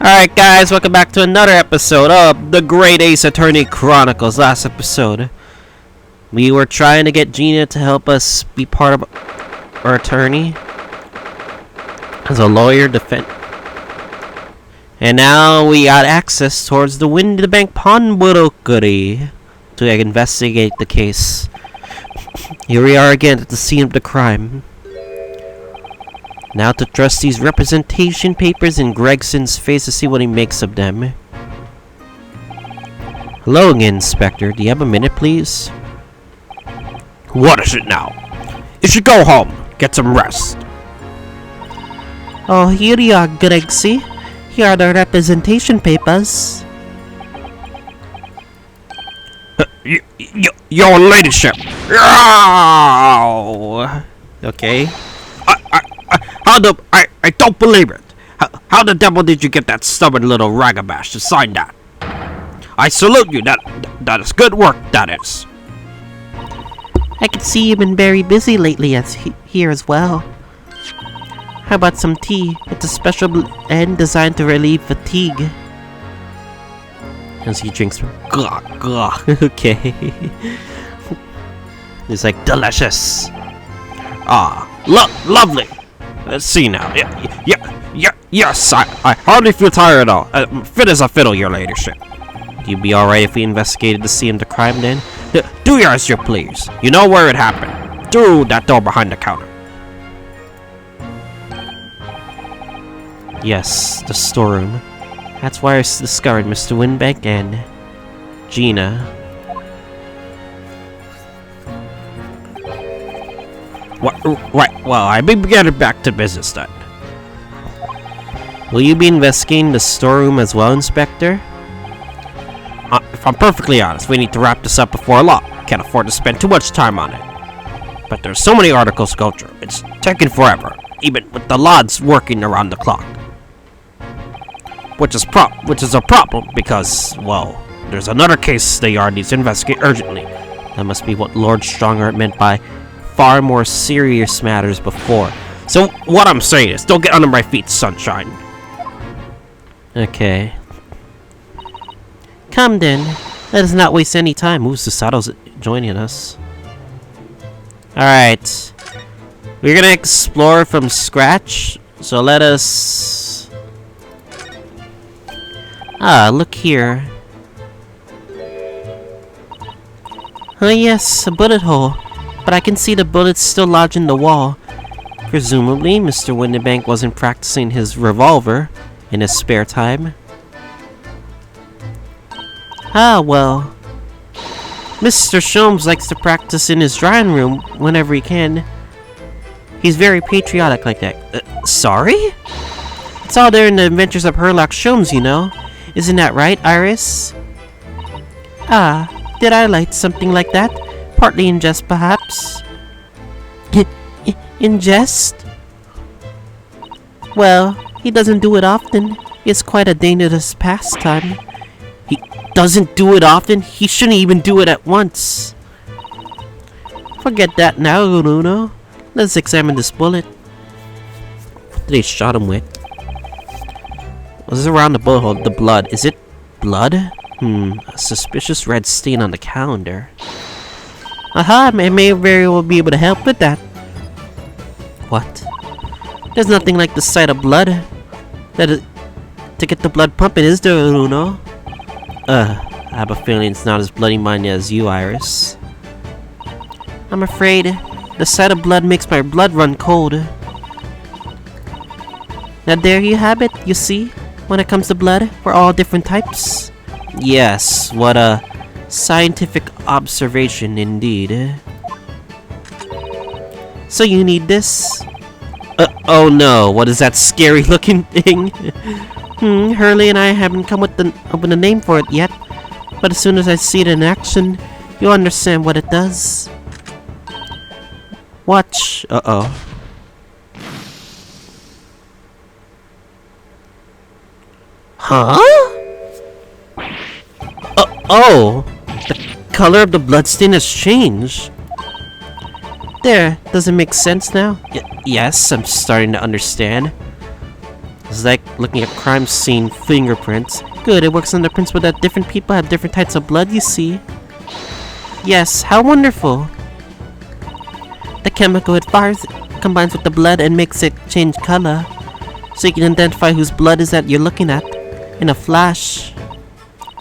Alright guys, welcome back to another episode of the Great Ace Attorney Chronicles. Last episode, we were trying to get Gina to help us be part of our attorney as a lawyer defend. And now we got access towards the Windy Bank pawnbrokery to investigate the case. Here we are again at the scene of the crime. Now to trust these representation papers in Gregson's face to see what he makes of them. Hello again, Inspector. Do you have a minute, please? What is it now? You should go home. Get some rest. Oh, here you are, Gregsy. Here are the representation papers. Your ladyship. Okay. I don't believe it. How the devil did you get that stubborn little ragabash to sign that? I salute you. That is good work, that is. I can see you've been very busy lately here as well. How about some tea? It's a special blend designed to relieve fatigue. As he drinks, okay. It's like delicious. Lovely. Let's see now. Yes, I hardly feel tired at all. Fit as a fiddle, your ladyship. You'd be alright if we investigated the scene of the crime then? Do as you please. You know where it happened. Through that door behind the counter. Yes, the storeroom. That's where I discovered Mr. Winbank and Gina. Right, well, I be getting back to business then. Will you be investigating the storeroom as well, Inspector? If I'm perfectly honest, we need to wrap this up before law. Can't afford to spend too much time on it. But there's so many articles to go through. It's taking forever, even with the lads working around the clock. Which is a problem because, well, there's another case the yard needs to investigate urgently. That must be what Lord Strongheart meant by far more serious matters before. So what I'm saying is, don't get under my feet, sunshine. Okay. Come then. Let us not waste any time. Ooh, Susato's joining us. Alright. We're gonna explore from scratch. So let us... look here. Oh yes, a bullet hole. But I can see the bullets still lodged in the wall. Presumably, Mr. Windybank wasn't practicing his revolver in his spare time. Ah, well. Mr. Sholmes likes to practice in his drawing room whenever he can. He's very patriotic like that. Sorry? It's all there in the Adventures of Herlock Sholmes, you know. Isn't that right, Iris? Ah, did I like something like that? Partly in jest, perhaps. In jest? Well, he doesn't do it often. It's quite a dangerous pastime. He doesn't do it often? He shouldn't even do it at once. Forget that now, Bruno. Let's examine this bullet. What did they shot him with? What is around the bullet hole? The blood. Is it blood? A suspicious red stain on the calendar. Aha, I may very well be able to help with that. What? There's nothing like the sight of blood. To get the blood pumping, is there, Bruno? I have a feeling it's not as bloody-minded as you, Iris. I'm afraid the sight of blood makes my blood run cold. Now there you have it, you see? When it comes to blood, we're all different types. Yes, what a scientific observation indeed. So you need this? Oh no, what is that scary looking thing? Hurley and I haven't come up with a name for it yet. But as soon as I see it in action, you'll understand what it does. Watch. Uh-oh. Huh? Oh! The color of the bloodstain has changed. There, does it make sense now? Yes, I'm starting to understand. It's like looking at crime scene fingerprints. Good, it works on the principle that different people have different types of blood, you see. Yes, how wonderful. The chemical it fires combines with the blood and makes it change color. So you can identify whose blood is that you're looking at in a flash.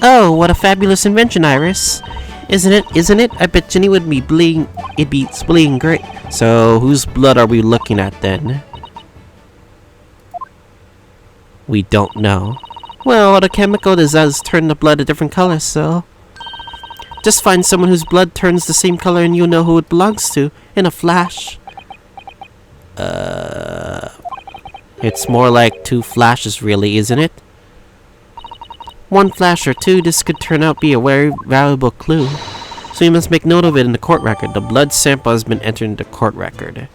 Oh, what a fabulous invention, Iris. Isn't it? I bet Jenny would be bleeding. It'd be bleeding great. So, whose blood are we looking at then? We don't know. Well, the chemical does turn the blood a different color, so... Just find someone whose blood turns the same color and you'll know who it belongs to in a flash. It's more like 2 flashes really, isn't it? 1 flash or 2, this could turn out to be a very valuable clue. So you must make note of it in the court record. The blood sample has been entered into the court record.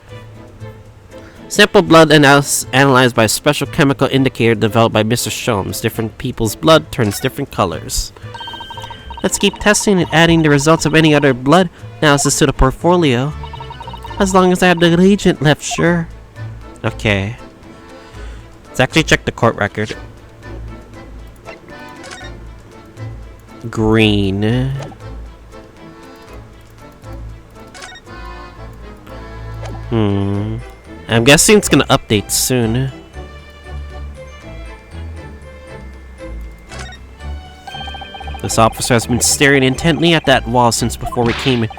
Sample blood analyzed by a special chemical indicator developed by Mr. Sholmes. Different people's blood turns different colors. Let's keep testing and adding the results of any other blood analysis to the portfolio. As long as I have the reagent left, sure. Okay. Let's actually check the court record. Green. I'm guessing it's gonna update soon. This officer has been staring intently at that wall since before we came in.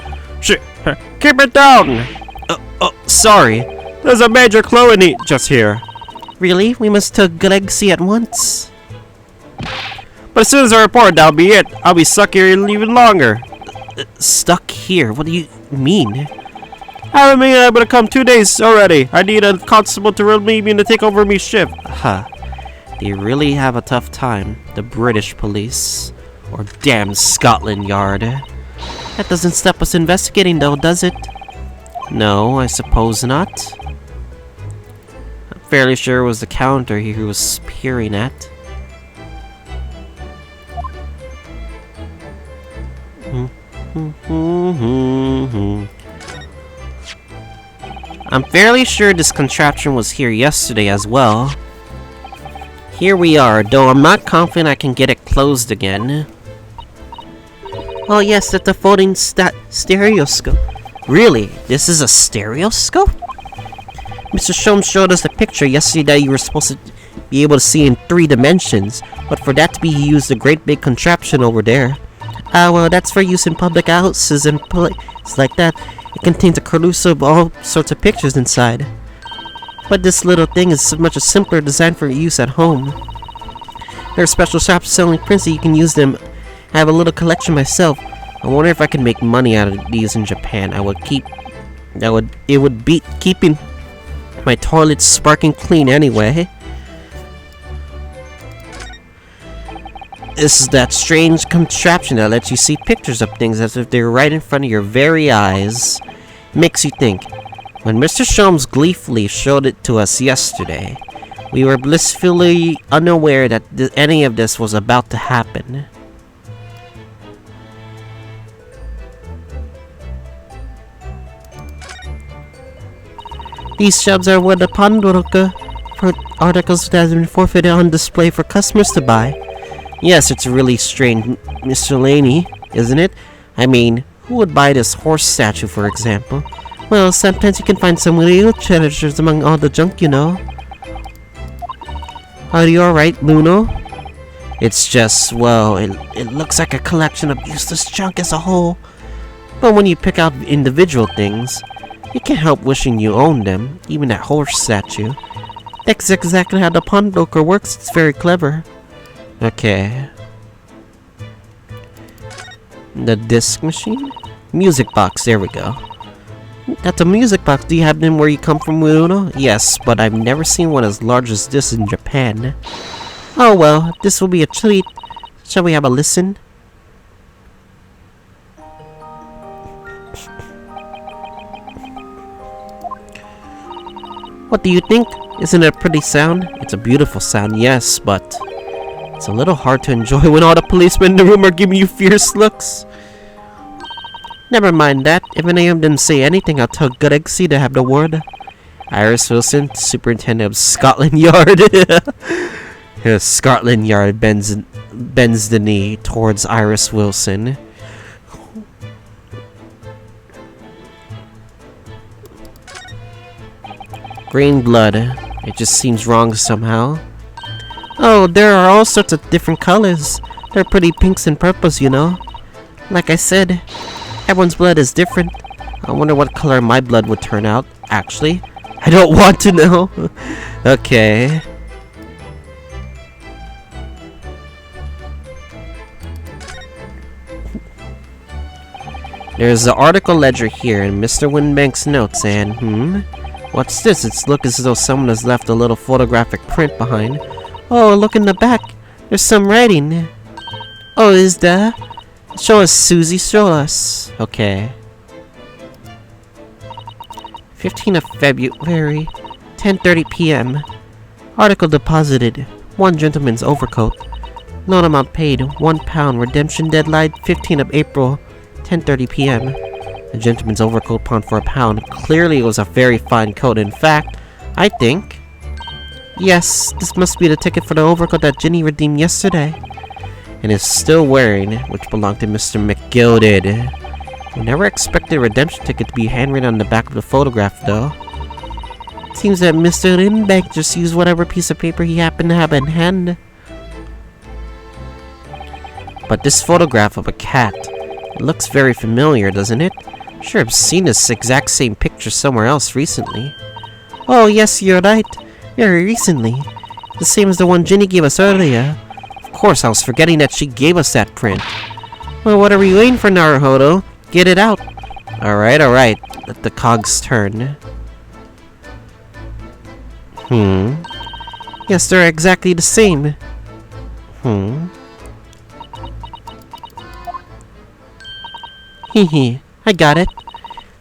Shit! Keep it down! Sorry. There's a major clue in it just here. Really? We must tell Greggsy at once. But as soon as I report, that'll be it. I'll be stuck here even longer. Stuck here? What do you mean? I haven't been able to come 2 days already. I need a constable to relieve me to take over me shift. Huh. They really have a tough time. The British police. Or damn Scotland Yard. That doesn't stop us investigating though, does it? No, I suppose not. I'm fairly sure it was the counter he was peering at. I'm fairly sure this contraption was here yesterday as well. Here we are, though I'm not confident I can get it closed again. Oh yes, that's a folding stereoscope. Really? This is a stereoscope? Mr. Sholmes showed us a picture yesterday that you were supposed to be able to see in 3 dimensions, but for that to be, he used a great big contraption over there. Well, that's for use in public houses and places like that. It contains a carousel of all sorts of pictures inside. But this little thing is so much a simpler design for use at home. There are special shops selling prints that you can use them. I have a little collection myself. I wonder if I can make money out of these in Japan. It would beat keeping my toilets sparkling clean anyway. This is that strange contraption that lets you see pictures of things as if they're right in front of your very eyes. It makes you think. When Mr. Sholmes gleefully showed it to us yesterday, we were blissfully unaware that any of this was about to happen. These shelves are where the pawnbroker for articles that have been forfeited on display for customers to buy. Yes, it's really strange miscellany, isn't it? I mean, who would buy this horse statue, for example? Well, sometimes you can find some real treasures among all the junk, you know. Are you alright, Luno? It's just, well, it looks like a collection of useless junk as a whole. But when you pick out individual things, you can't help wishing you owned them, even that horse statue. That's exactly how the pawnbroker works. It's very clever. Okay. The disc machine? Music box, there we go. That's a music box. Do you have them where you come from, Uno? Yes, but I've never seen one as large as this in Japan. Oh well, this will be a treat. Shall we have a listen? What do you think? Isn't it a pretty sound? It's a beautiful sound, yes, but it's a little hard to enjoy when all the policemen in the room are giving you fierce looks. Never mind that. If any of them say anything, I'll tell Greggsy to have the word. Iris Wilson, Superintendent of Scotland Yard. Scotland Yard bends the knee towards Iris Wilson. Green blood. It just seems wrong somehow. Oh, there are all sorts of different colors. They're pretty pinks and purples, you know. Like I said, everyone's blood is different. I wonder what color my blood would turn out, actually. I don't want to know. Okay. There's the article ledger here in Mr. Winbank's notes, and what's this? It's look as though someone has left a little photographic print behind. Oh, look in the back. There's some writing. Oh, is there? Show us, Susie, show us. Okay. 15th of February, 10:30 p.m. Article deposited. One gentleman's overcoat. Loan amount paid, £1. Redemption deadline, 15th of April, 10:30 p.m. A gentleman's overcoat pawned for £1. Clearly it was a very fine coat. In fact, I think... Yes, this must be the ticket for the overcoat that Ginny redeemed yesterday. And is still wearing, which belonged to Mr. McGilded. We never expected a redemption ticket to be handwritten on the back of the photograph, though. Seems that Mr. Winbank just used whatever piece of paper he happened to have in hand. But this photograph of a cat, it looks very familiar, doesn't it? Sure, I've seen this exact same picture somewhere else recently. Oh, yes, you're right. Very recently. The same as the one Ginny gave us earlier. Of course, I was forgetting that she gave us that print. Well, what are we waiting for, Naruhodo? Get it out. Alright. Let the cogs turn. Yes, they're exactly the same. Hehe, I got it.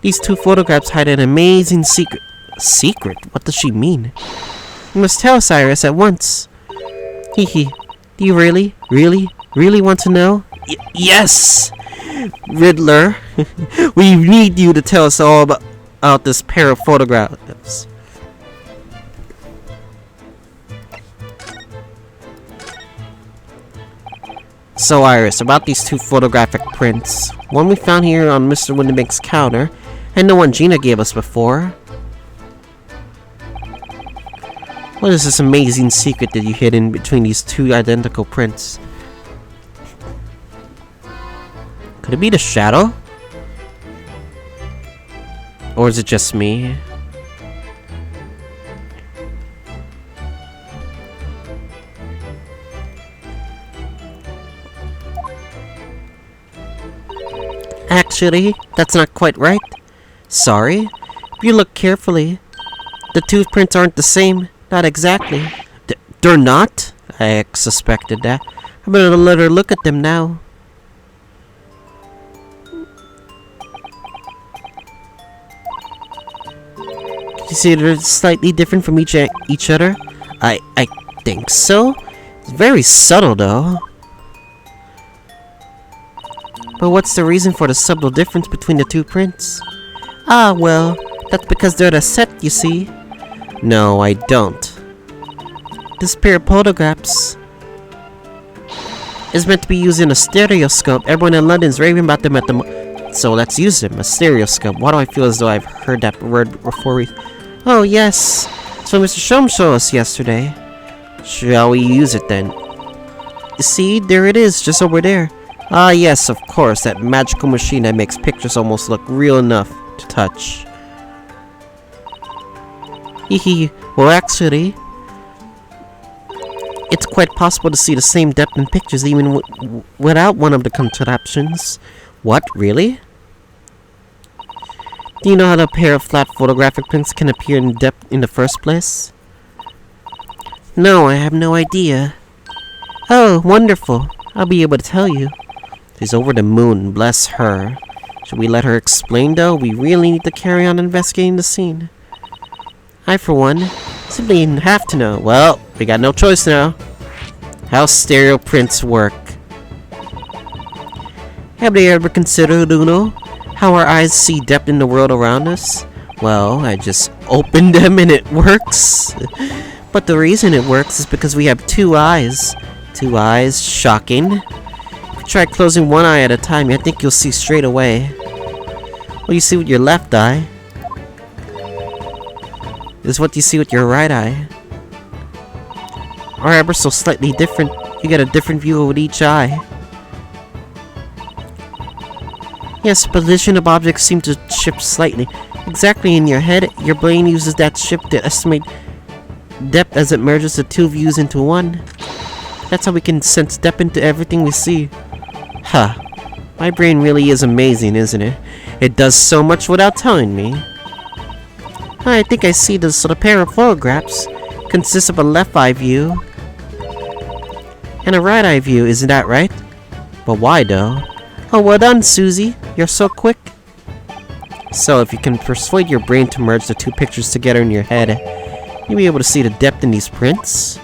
These two photographs hide an amazing secret. Secret? What does she mean? You must tell Cyrus at once. Hehe, do you really want to know? Yes! Riddler, we need you to tell us all about this pair of photographs. So Iris, about these two photographic prints, one we found here on Mr. Winbank's counter, and the one Gina gave us before. What is this amazing secret that you hid in between these two identical prints? Could it be the shadow? Or is it just me? Actually, that's not quite right. Sorry? If you look carefully, the two prints aren't the same. Not exactly. They're not? I suspected that. I'm gonna let her look at them now. You see they're slightly different from each other? I think so. It's very subtle though. But what's the reason for the subtle difference between the two prints? Ah, well, that's because they're the set, you see. No, I don't. This pair of photographs is meant to be used in a stereoscope. Everyone in London's raving about them at the So let's use them, a stereoscope. Why do I feel as though I've heard that word before? Oh, yes. So Mr. Shum showed us yesterday. Shall we use it then? You see, there it is, just over there. Ah, yes, of course, that magical machine that makes pictures almost look real enough to touch. Hehe, well actually, it's quite possible to see the same depth in pictures even without one of the contraptions. What, really? Do you know how a pair of flat photographic prints can appear in depth in the first place? No, I have no idea. Oh, wonderful. I'll be able to tell you. She's over the moon, bless her. Should we let her explain though? We really need to carry on investigating the scene. I, for one, simply have to know. Well, we got no choice now. How stereo prints work. Have they ever considered, Uno, how our eyes see depth in the world around us? Well, I just opened them and it works. But the reason it works is because we have 2 eyes. 2 eyes, shocking. If you try closing one eye at a time, I think you'll see straight away. What you see with your left eye is what you see with your right eye. Or ever so slightly different. You get a different view with each eye. Yes, position of objects seem to shift slightly. Exactly in your head, your brain uses that shift to estimate depth as it merges the 2 views into one. That's how we can sense depth into everything we see. Huh. My brain really is amazing, isn't it? It does so much without telling me. I think I see this sort of pair of photographs. Consists of a left eye view and a right eye view, isn't that right? But why though? Oh, well done, Susie. You're so quick. So, if you can persuade your brain to merge the 2 pictures together in your head, you'll be able to see the depth in these prints.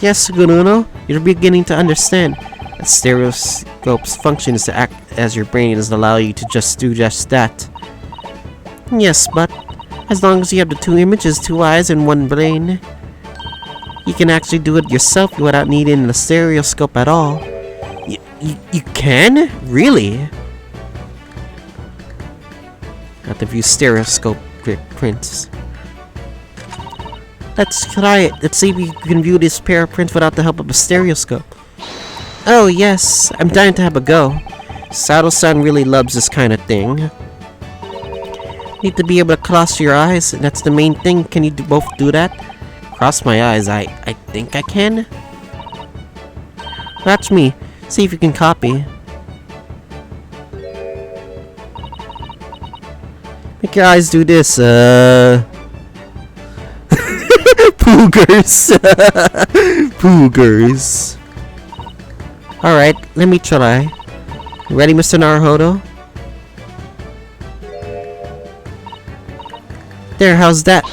Yes, Gununo, you're beginning to understand. A stereoscope's function is to act as your brain is allow you to just do just that. Yes, but as long as you have the 2 images, 2 eyes, and 1 brain, you can actually do it yourself without needing the stereoscope at all. You can? Really? Have to view stereoscope prints. Let's try it. Let's see if we can view this pair of prints without the help of a stereoscope. Oh yes, I'm dying to have a go. Sato-san really loves this kind of thing. Need to be able to cross your eyes, and that's the main thing. Can you both do that? Cross my eyes, I think I can. Watch me. See if you can copy. Make your eyes do this, Poogers. Poogers. Alright, let me try. You ready, Mr. Naruhodo? There, how's that?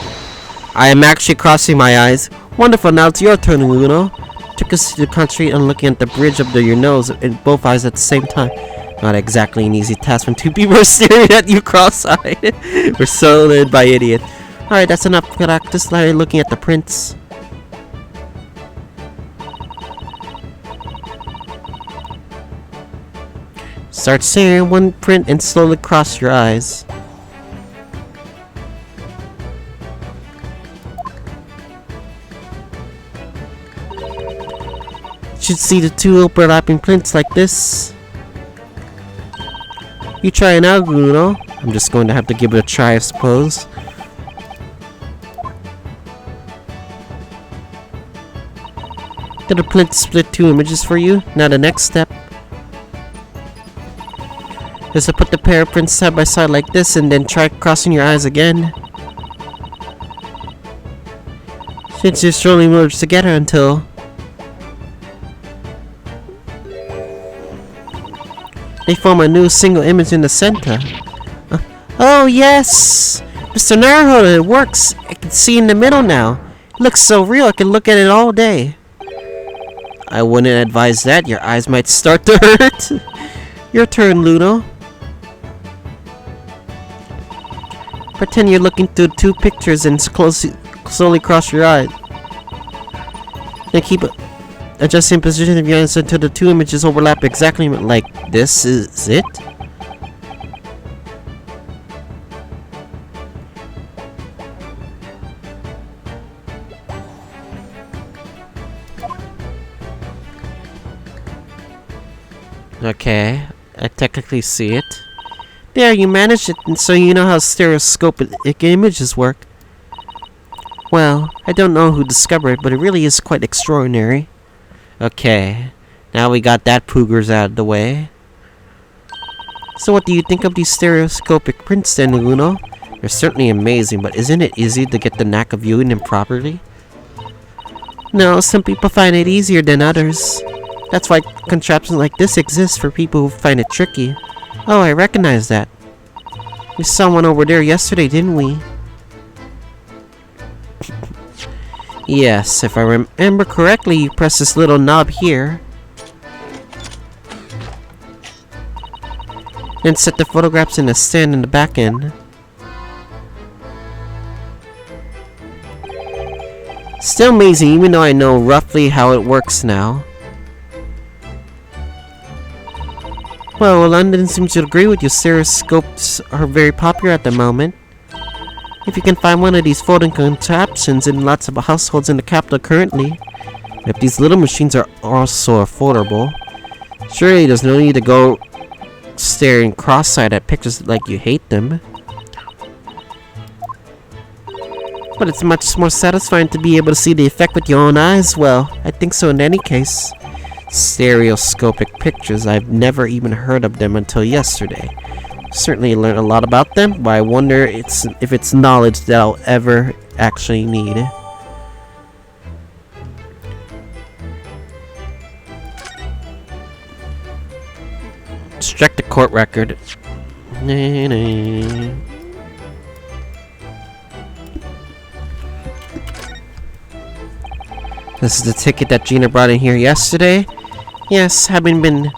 I am actually crossing my eyes. Wonderful, now it's your turn, Uno. Took us to concentrate on looking at the bridge of your nose in both eyes at the same time. Not exactly an easy task when 2 people are staring at you cross-eyed. We're so led by idiot. Alright, that's enough practice. Now you're looking at the prints. Start staring at 1 print and slowly cross your eyes. You should see the 2 overlapping prints like this. You try it out, Bruno. I'm just going to have to give it a try, I suppose. Did a print split 2 images for you? Now the next step is to put the pair of prints side by side like this and then try crossing your eyes again. Since you're slowly merged together until they form a new single image in the center. Oh yes! Mr. Naruhodo, it works! I can see in the middle now. It looks so real, I can look at it all day. I wouldn't advise that, your eyes might start to hurt. Your turn, Ludo. Pretend you're looking through 2 pictures and slowly cross your eyes. Then keep adjusting position of your eyes until the 2 images overlap exactly like this. Is it? Okay, I technically see it. There, you managed it, and so you know how stereoscopic images work. Well, I don't know who discovered it, but it really is quite extraordinary. Okay, now we got that poogers out of the way. So what do you think of these stereoscopic prints then, Uno? They're certainly amazing, but isn't it easy to get the knack of viewing them properly? No, some people find it easier than others. That's why contraptions like this exist for people who find it tricky. Oh, I recognize that. We saw one over there yesterday, didn't we? Yes, if I remember correctly, you press this little knob here. Then set the photographs in a stand in the back end. Still amazing, even though I know roughly how it works now. Well, London seems to agree with you. Stereoscopes are very popular at the moment. If you can find one of these folding contraptions in lots of households in the capital currently, if these little machines are also affordable, surely there's no need to go staring cross-eyed at pictures like you hate them. But it's much more satisfying to be able to see the effect with your own eyes. Well, I think so in any case. Stereoscopic pictures, I've never even heard of them until yesterday. Certainly learned a lot about them, but I wonder if it's knowledge that I'll ever actually need. Check the court record. This is the ticket that Gina brought in here yesterday. Yes, having been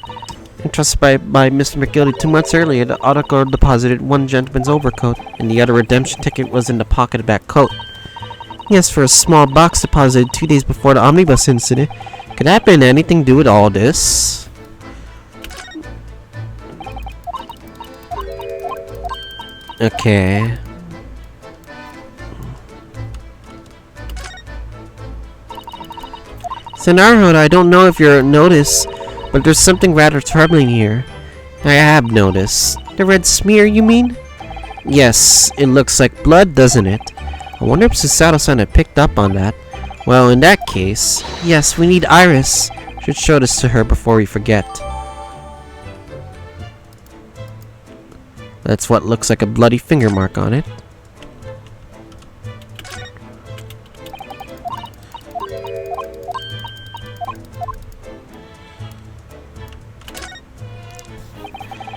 entrusted by Mr. McGildy 2 months earlier, the article deposited one gentleman's overcoat, and the other redemption ticket was in the pocket of that coat. Yes, for a small box deposited 2 days before the omnibus incident. Could that have been anything to do with all this? Okay. Senarhood, I don't know if you've noticed, but there's something rather troubling here. I have noticed. The red smear, you mean? Yes, it looks like blood, doesn't it? I wonder if Susato-san had picked up on that. Well, in that case, yes, we need Iris. Should show this to her before we forget. That's what looks like a bloody finger mark on it.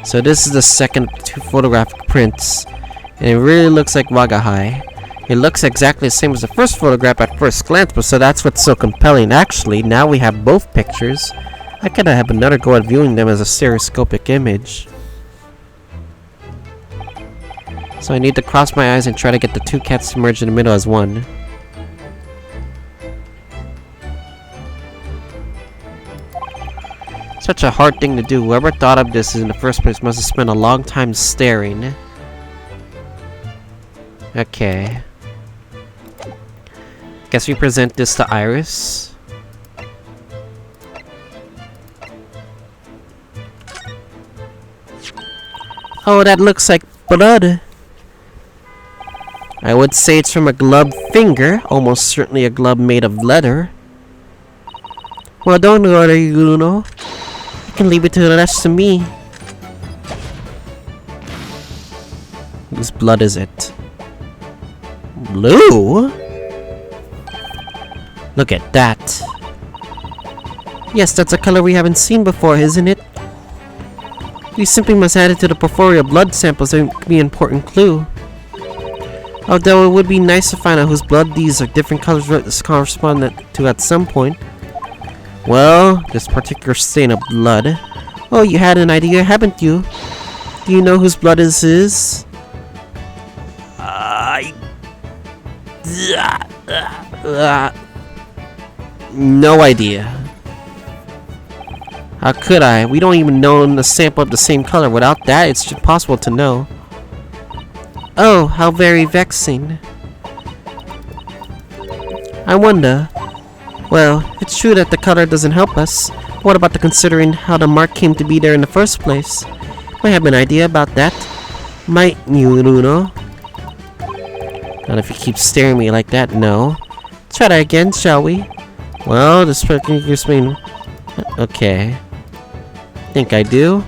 So this is the second 2 photographic prints, and it really looks like Wagahai. It looks exactly the same as the first photograph at first glance, but so that's what's so compelling. Actually, now we have both pictures. I could have another go at viewing them as a stereoscopic image. So I need to cross my eyes and try to get the 2 cats to merge in the middle as one. Such a hard thing to do. Whoever thought of this in the first place must have spent a long time staring. Okay. Guess we present this to Iris. Oh, that looks like blood. I would say it's from a gloved finger. Almost certainly a glove made of leather. Well, don't worry, Yuno. You can leave it to the rest of me. Whose blood is it? Blue? Look at that. Yes, that's a color we haven't seen before, isn't it? We simply must add it to the porphyria blood samples. That would be an important clue. Although it would be nice to find out whose blood these are different colors correspond to at some point. Well, this particular stain of blood. Oh, you had an idea, haven't you? Do you know whose blood this is? No idea. How could I? We don't even know the sample of the same color. Without that, it's impossible to know. Oh, how very vexing. I wonder. Well, it's true that the color doesn't help us. What about the considering how the mark came to be there in the first place? Might have an idea about that. Might you, Runo? Not if you keep staring at me like that, no. Let's try that again, shall we? Well, this gives me... Okay. Think I do.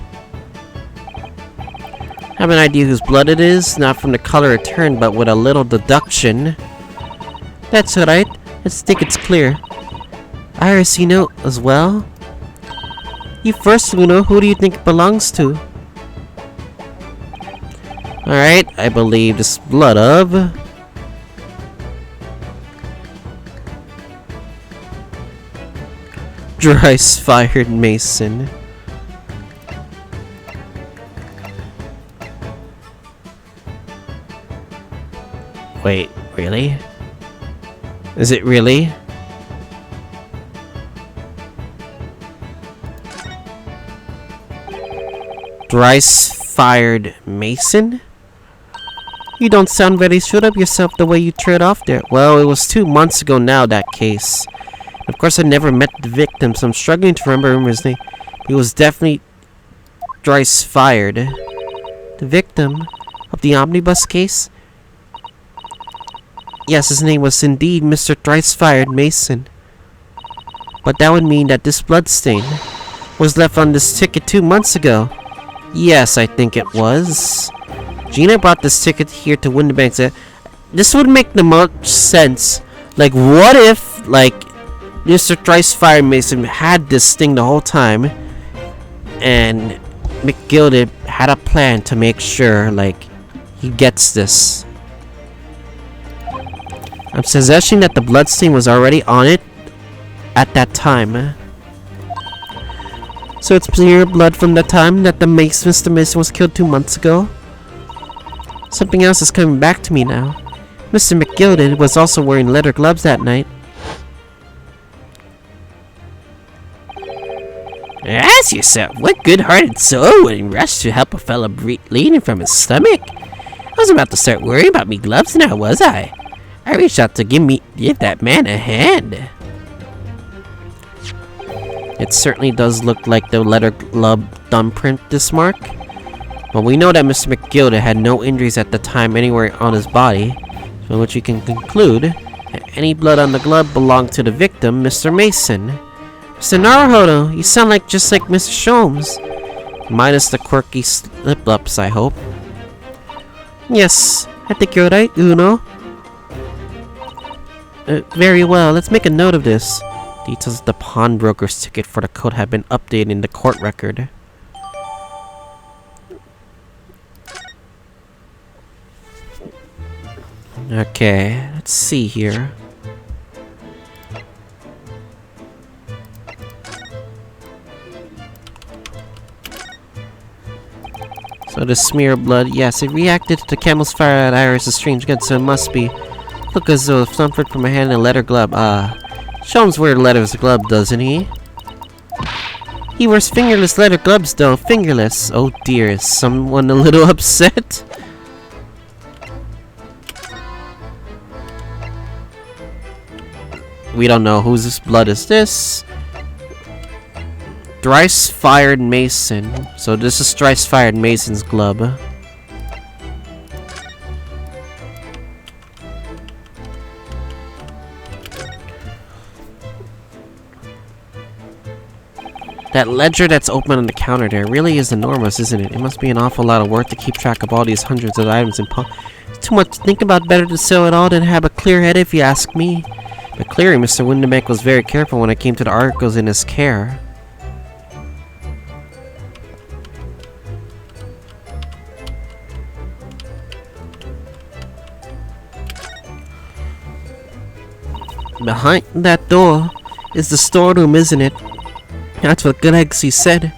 Have an idea whose blood it is, not from the color it turned, but with a little deduction. That's alright. Let's think it's clear. Iris, you know as well? You first, Luno. Who do you think it belongs to? Alright, I believe this blood of... Dry-fired Mason. Wait, really? Is it really? Thrice-fired Mason? You don't sound very sure of yourself the way you trailed off there. Well, it was 2 months ago now, that case. Of course, I never met the victim, so I'm struggling to remember his name. He was definitely thrice-fired. The victim of the omnibus case? Yes, his name was indeed Mr. Thrice-fired Mason. But that would mean that this bloodstain was left on this ticket 2 months ago. Yes, I think it was. Gina brought this ticket here to Winterbank. This would make the most sense. Like, what if, like, Mr. Thrice-fired Mason had this thing the whole time, and McGilded had a plan to make sure, like, he gets this. I'm suggesting that the bloodstain was already on it at that time. So it's pure blood from the time that Mr. Mason was killed 2 months ago? Something else is coming back to me now. Mr. McGilded was also wearing leather gloves that night. Ask yourself, what good-hearted soul would rush to help a fellow bleeding from his stomach? I was about to start worrying about me gloves now, was I? I reached out to give that man a hand. It certainly does look like the leather glove thumbprint this mark. But we know that Mr. McGilded had no injuries at the time anywhere on his body, from which we can conclude that any blood on the glove belonged to the victim, Mr. Mason. Mr. Naruhodo, you sound like just like Mr. Sholmes. Minus the quirky slip-ups, I hope. Yes, I think you're right, Uno. Very well, let's make a note of this. Details of the pawnbroker's ticket for the code have been updated in the court record. Okay, let's see here. So the smear of blood, yes, it reacted to the camel's fire at Iris' strange gun, so it must be. Look as though thumbprint from a hand in a leather glove. Sholmes wears leather's glove, doesn't he? He wears fingerless leather gloves though, fingerless. Oh dear, is someone a little upset? We don't know whose blood is this. Thrice-fired Mason. So this is Thrice-fired Mason's glove. That ledger that's open on the counter there really is enormous, isn't it? It must be an awful lot of work to keep track of all these hundreds of items in It's too much to think about, better to sell it all than have a clear head if you ask me. But clearly Mr. Windermere was very careful when it came to the articles in his care. Behind that door is the storeroom, isn't it? That's what Galaxy said.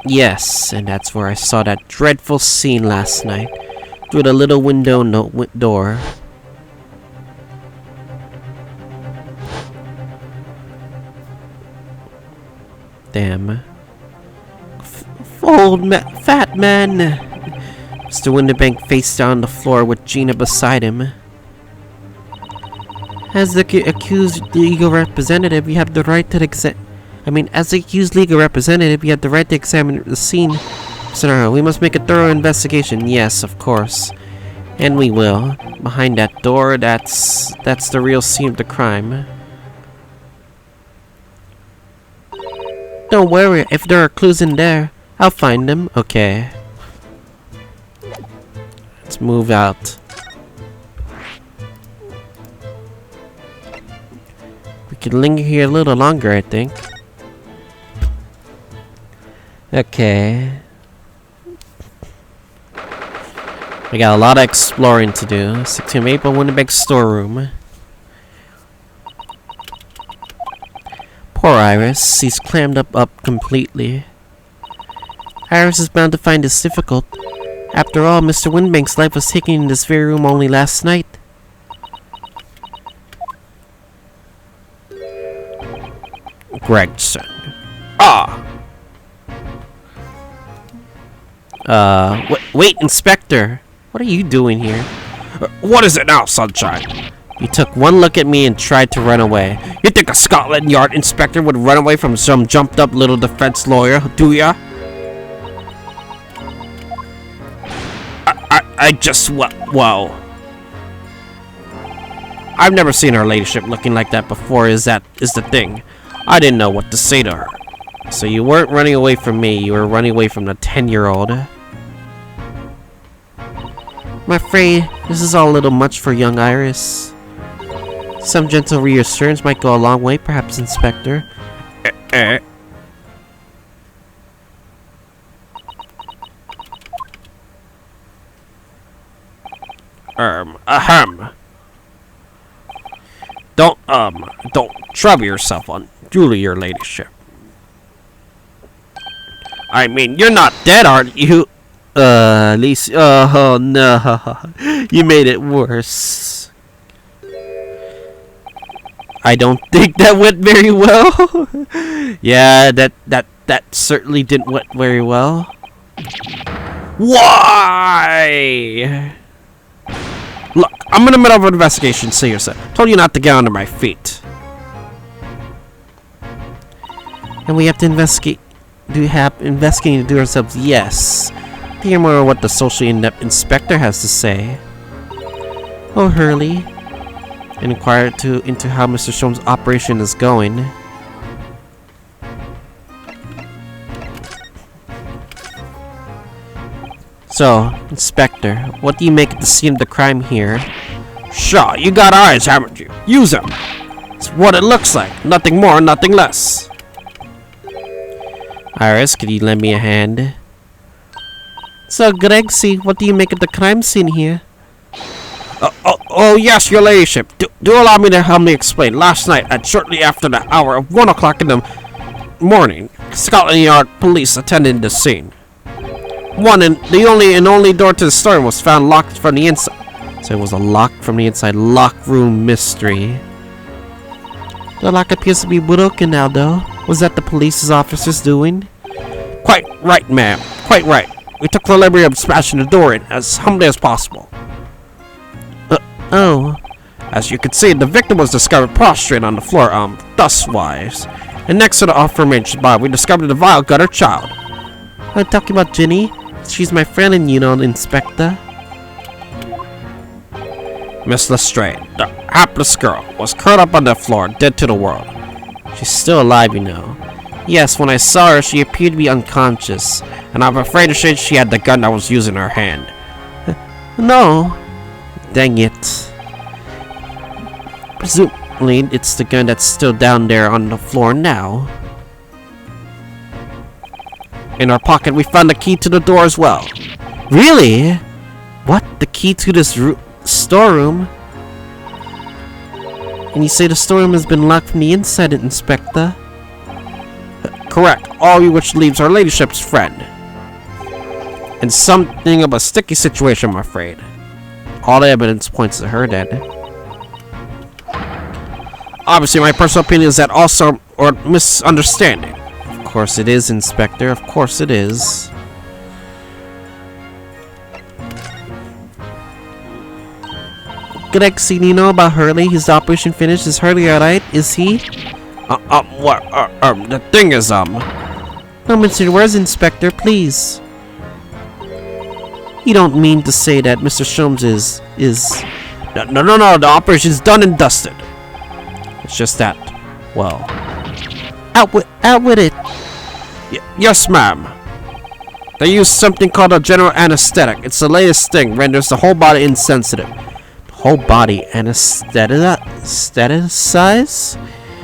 Yes, and that's where I saw that dreadful scene last night. Through the little window door. Damn. Fat man. Mr. Winterbank faced down on the floor with Gina beside him. As the accused legal representative, you have the right to as the accused legal representative, you have the right to examine the scene. Sir, we must make a thorough investigation. Yes, of course. And we will. Behind that door, that's the real scene of the crime. Don't worry, if there are clues in there, I'll find them. Okay. Let's move out. We could linger here a little longer, I think. Okay. We got a lot of exploring to do. 16 Maple Winterbank storeroom. Poor Iris. He's clammed up completely. Iris is bound to find this difficult. After all, Mr. Windbank's life was taken in this very room only last night. Gregson. Wait, Inspector. What are you doing here? What is it now, Sunshine? You took one look at me and tried to run away. You think a Scotland Yard inspector would run away from some jumped-up little defense lawyer, do ya? I just, whoa. I've never seen her ladyship looking like that before, is the thing. I didn't know what to say to her. So you weren't running away from me, you were running away from the 10-year-old. I'm afraid this is all a little much for young Iris. Some gentle reassurance might go a long way, perhaps, Inspector. Don't trouble yourself on Julie, your ladyship. I mean, you're not dead, aren't you? Lisa, oh no, you made it worse. I don't think that went very well. Yeah, that certainly didn't went very well. Why? Look, I'm in the middle of an investigation, seriously. Told you not to get under my feet. And we have to investigate. Investigating to do ourselves? Yes. Hear more of what the socially inept inspector has to say. Oh, Hurley. And inquire into how Mr. Sholm's operation is going. So, Inspector, what do you make of the scene of the crime here? Sure, you got eyes, haven't you? Use them. It's what it looks like. Nothing more, nothing less. Iris, could you lend me a hand? So, Gregsy, what do you make of the crime scene here? Oh, yes, your ladyship. Do allow me to humbly explain. Last night, at shortly after the hour of 1 o'clock in the morning, Scotland Yard police attended the scene. The only door to the storeroom was found locked from the inside. So it was a lock from the inside. Lock room mystery. The lock appears to be broken now, though. Was that the police's officers doing? Quite right, ma'am. Quite right. We took the liberty of smashing the door in as humbly as possible. Oh. As you can see, the victim was discovered prostrate on the floor, thus-wise. And next to the aforementioned body, we discovered the vile gutter child. I'm talking about Ginny. She's my friend and you know, Inspector. Miss Lestrade, the hapless girl, was curled up on the floor, dead to the world. She's still alive, you know. Yes, when I saw her, she appeared to be unconscious, and I'm afraid to say she had the gun that was used in her hand. No. Dang it. Presumably, it's the gun that's still down there on the floor now. In our pocket, we found the key to the door as well. Really? What? The key to this storeroom? And you say the storeroom has been locked from the inside, Inspector? Correct. All of which leaves our ladyship's friend. In something of a sticky situation, I'm afraid. All the evidence points to her then. Obviously, my personal opinion is that also or misunderstanding. Of course it is, Inspector. Of course it is. Gregsy, do you know about Hurley? His operation finished. Is Hurley alright? Is he? The thing is, No, Mr. Where's Inspector? Please. You don't mean to say that Mr. Sholmes is... No, the operation's done and dusted. It's just that, well... Out with it! Yes, ma'am. They use something called a general anesthetic. It's the latest thing, renders the whole body insensitive. Whole body anestheticized?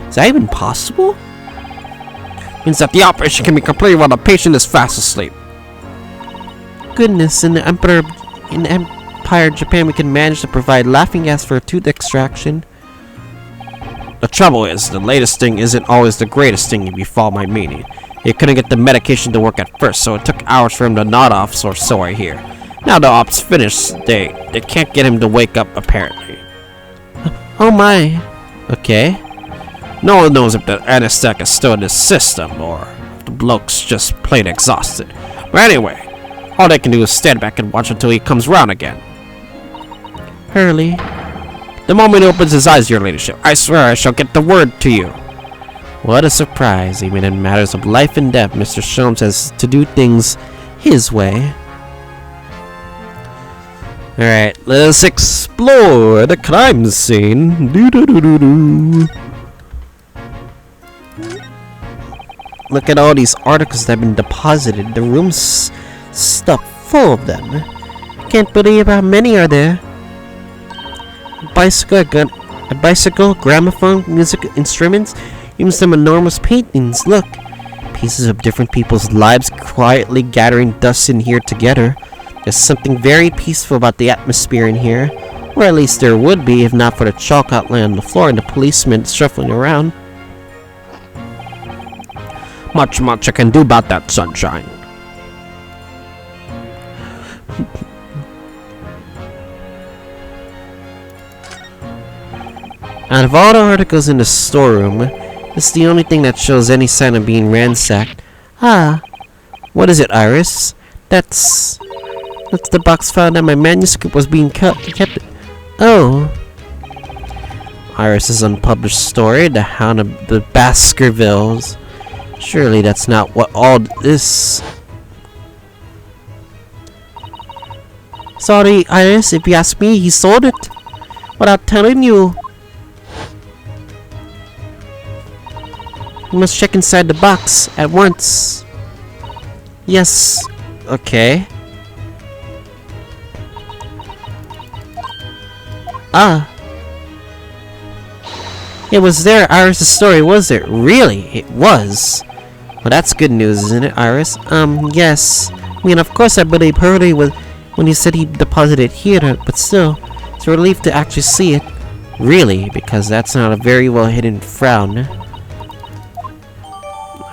Is that even possible? Means that the operation can be completed while the patient is fast asleep. Goodness, in Empire Japan we can manage to provide laughing gas for a tooth extraction. The trouble is, the latest thing isn't always the greatest thing, if you follow my meaning. He couldn't get the medication to work at first, so it took hours for him to nod off, so I hear. Now the op's finished, they can't get him to wake up, apparently. Oh my. Okay. No one knows if the anesthetic is still in his system, or if the bloke's just plain exhausted. But anyway, all they can do is stand back and watch until he comes round again. Hurley. The moment he opens his eyes, your ladyship, I swear I shall get the word to you. What a surprise. Even in matters of life and death, Mr. Sholmes has to do things his way. Alright, let's explore the crime scene. Doo-doo-doo-doo-doo. Look at all these articles that have been deposited. The room's stuffed full of them. Can't believe how many are there. A bicycle, gramophone, music instruments, even some enormous paintings. Look, pieces of different people's lives quietly gathering dust in here together. There's something very peaceful about the atmosphere in here. Or at least there would be if not for the chalk outline on the floor and the policemen shuffling around. Much I can do about that, sunshine. Out of all the articles in the storeroom, this is the only thing that shows any sign of being ransacked. Ah, what is it, Iris? That's the box found that my manuscript was being kept. Oh. Iris's unpublished story, The Hound of the Baskervilles. Surely that's not what all this. Sorry, Iris, if you ask me, he sold it without telling you. You must check inside the box at once. Yes. Okay. Ah. It was there, Iris' story, was it? Really? It was. Well, that's good news, isn't it, Iris? Yes. I mean, of course I believe Hurley when he said he deposited it here, but still, it's a relief to actually see it. Really? Because that's not a very well hidden frown.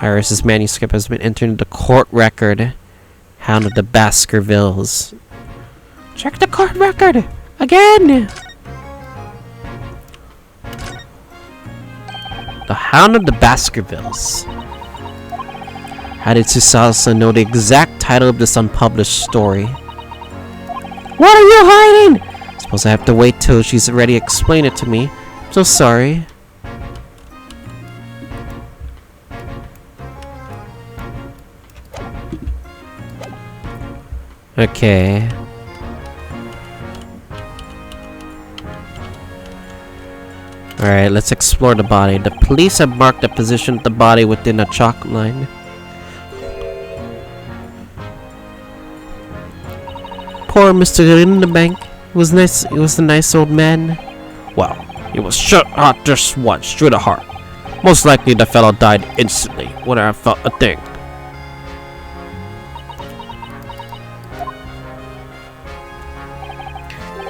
Iris's manuscript has been entered into the court record. Hound of the Baskervilles. Check the court record! Again! The Hound of the Baskervilles. How did Susalsa know the exact title of this unpublished story? What are you hiding? I suppose I have to wait till she's ready to explain it to me. I'm so sorry. Okay. Alright, let's explore the body. The police have marked the position of the body within a chalk line. Poor Mr. Lindenbank. He was nice. He was a nice old man. Well, he was shot out just once through the heart. Most likely the fellow died instantly when I felt a thing.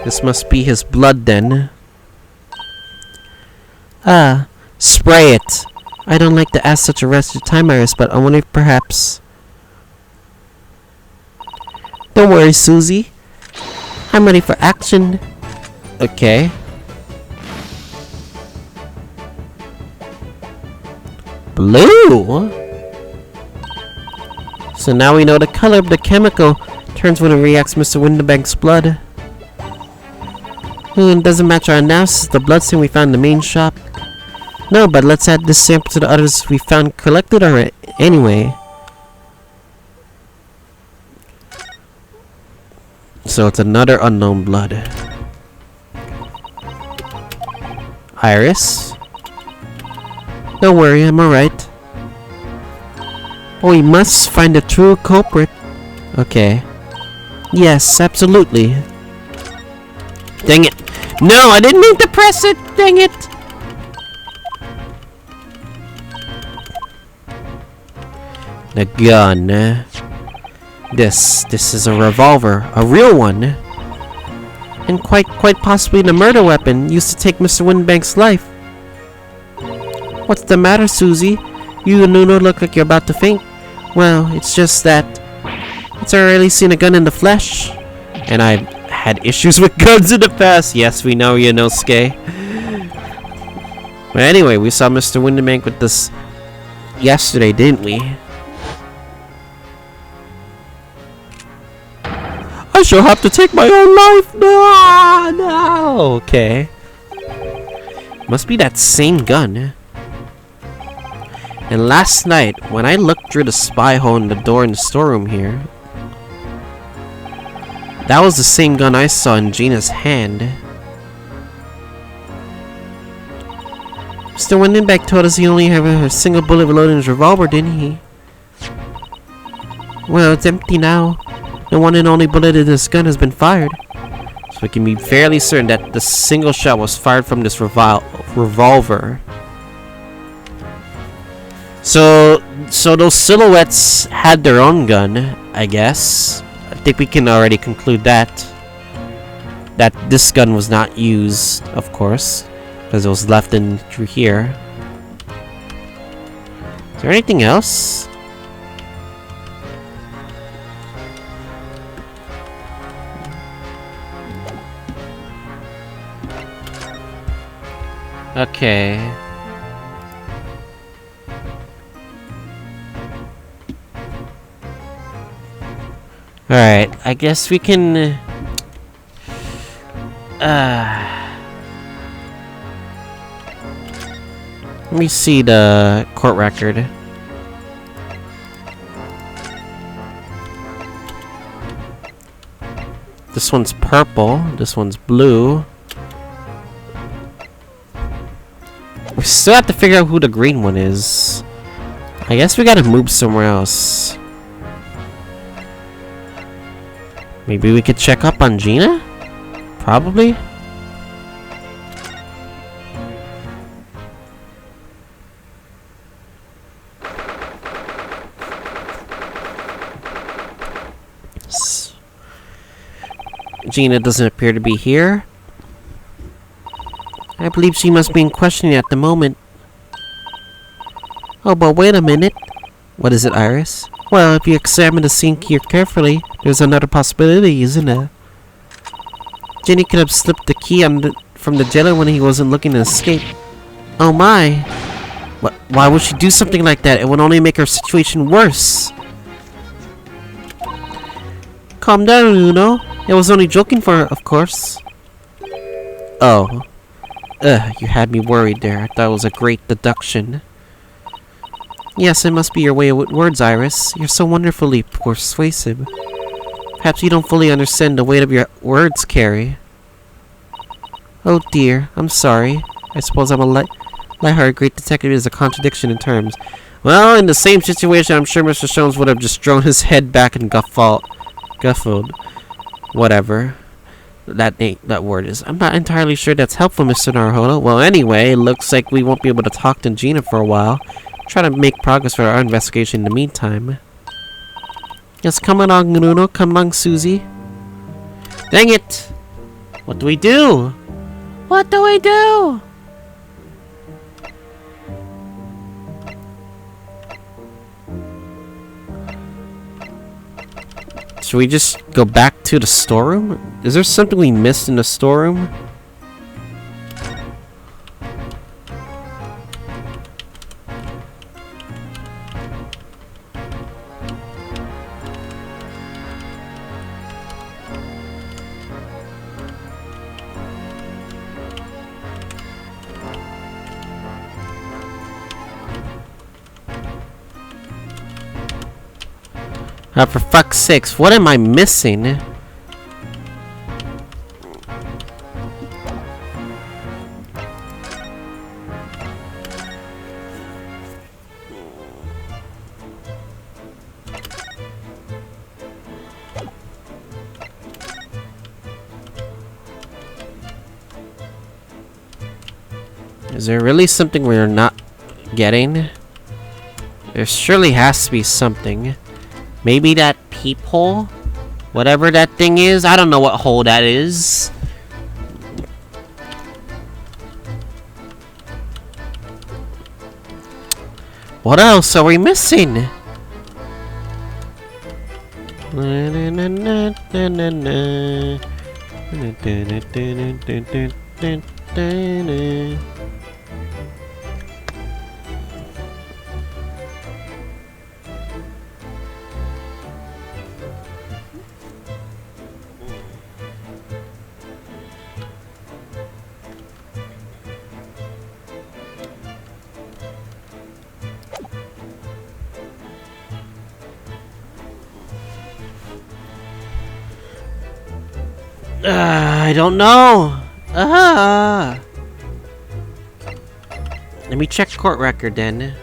This must be his blood then. Ah, spray it. I don't like to ask such a rushed time, Iris, but I wonder if perhaps... Don't worry, Susie. I'm ready for action. Okay. Blue? So now we know the color of the chemical turns when it reacts Mr. Winterbank's blood. It doesn't match our analysis of the blood stain we found in the main shop. No, but let's add this sample to the others we found collected already. Anyway. So it's another unknown blood. Iris? Don't worry, I'm alright. Oh, we must find the true culprit. Okay. Yes, absolutely. Dang it. No, I didn't mean to press it! Dang it! The gun. This is a revolver. A real one. And quite possibly the murder weapon used to take Mr. Winbank's life. What's the matter, Susie? You and Nuno look like you're about to faint. Well, it's just that it's rarely seen a gun in the flesh. And I've had issues with guns in the past. Yes, we know, Ske. But anyway, we saw Mr. Windebank with this yesterday, didn't we? I shall have to take my own life. No. Okay. Must be that same gun. And last night, when I looked through the spy hole in the door in the storeroom here, that was the same gun I saw in Gina's hand. Mr. Windenbeck told us he only had a single bullet loaded in his revolver, didn't he? Well, it's empty now. The one and only bullet in this gun has been fired. So we can be fairly certain that the single shot was fired from this revolver. So those silhouettes had their own gun, I guess. I think we can already conclude that this gun was not used, of course, because it was left in through here. Is there anything else? Okay. Alright, I guess we can... let me see the court record. This one's purple, this one's blue. We still have to figure out who the green one is. I guess we gotta move somewhere else. Maybe we could check up on Gina? Probably. Gina doesn't appear to be here. I believe she must be in questioning at the moment. Oh, but wait a minute. What is it, Iris? Well, if you examine the scene here carefully, there's another possibility, isn't there? Jenny could have slipped the key from the jailer when he wasn't looking to escape. Oh my! Why would she do something like that? It would only make her situation worse. Calm down, Uno. It was only joking for her, of course. Oh. You had me worried there. I thought it was a great deduction. Yes, it must be your way with words, Iris. You're so wonderfully persuasive. Perhaps you don't fully understand the weight of your words carry. Oh dear, I'm sorry. I suppose I'm a lighthearted great detective is a contradiction in terms. Well, in the same situation, I'm sure Mr. Sholmes would have just thrown his head back and guffawed. Whatever that word is. I'm not entirely sure that's helpful, Mr. Naruhodo. Well, anyway, it looks like we won't be able to talk to Gina for a while. Try to make progress for our investigation in the meantime. Yes, come along, Nuno. Come along, Susie. Dang it! What do we do? What do we do? Should we just go back to the storeroom? Is there something we missed in the storeroom? For fuck's sakes, what am I missing? Is there really something we're not getting? There surely has to be something. Maybe that peephole? Whatever that thing is? I don't know what hole that is. What else are we missing? I don't know. Let me check court record then.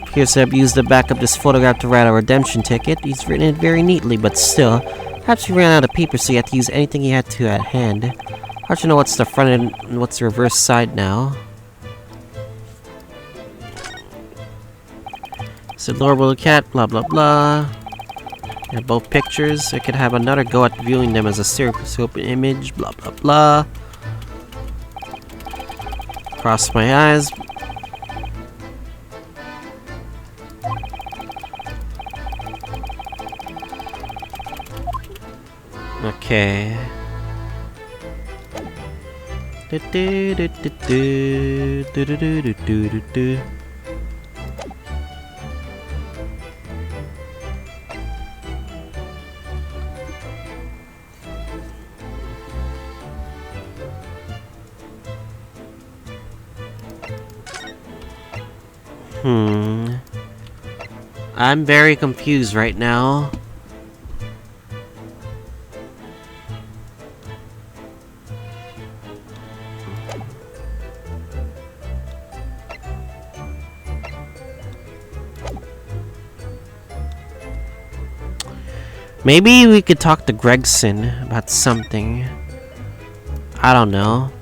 Appears to have used the back of this photograph to write a redemption ticket. He's written it very neatly, but still. Perhaps he ran out of paper, so he had to use anything he had to at hand. Hard to know what's the front and what's the reverse side now. It's adorable cat, blah blah blah. And both pictures. I could have another go at viewing them as a stereoscope image, blah blah blah. Cross my eyes. Okay. I'm very confused right now. Maybe we could talk to Gregson about something. I don't know.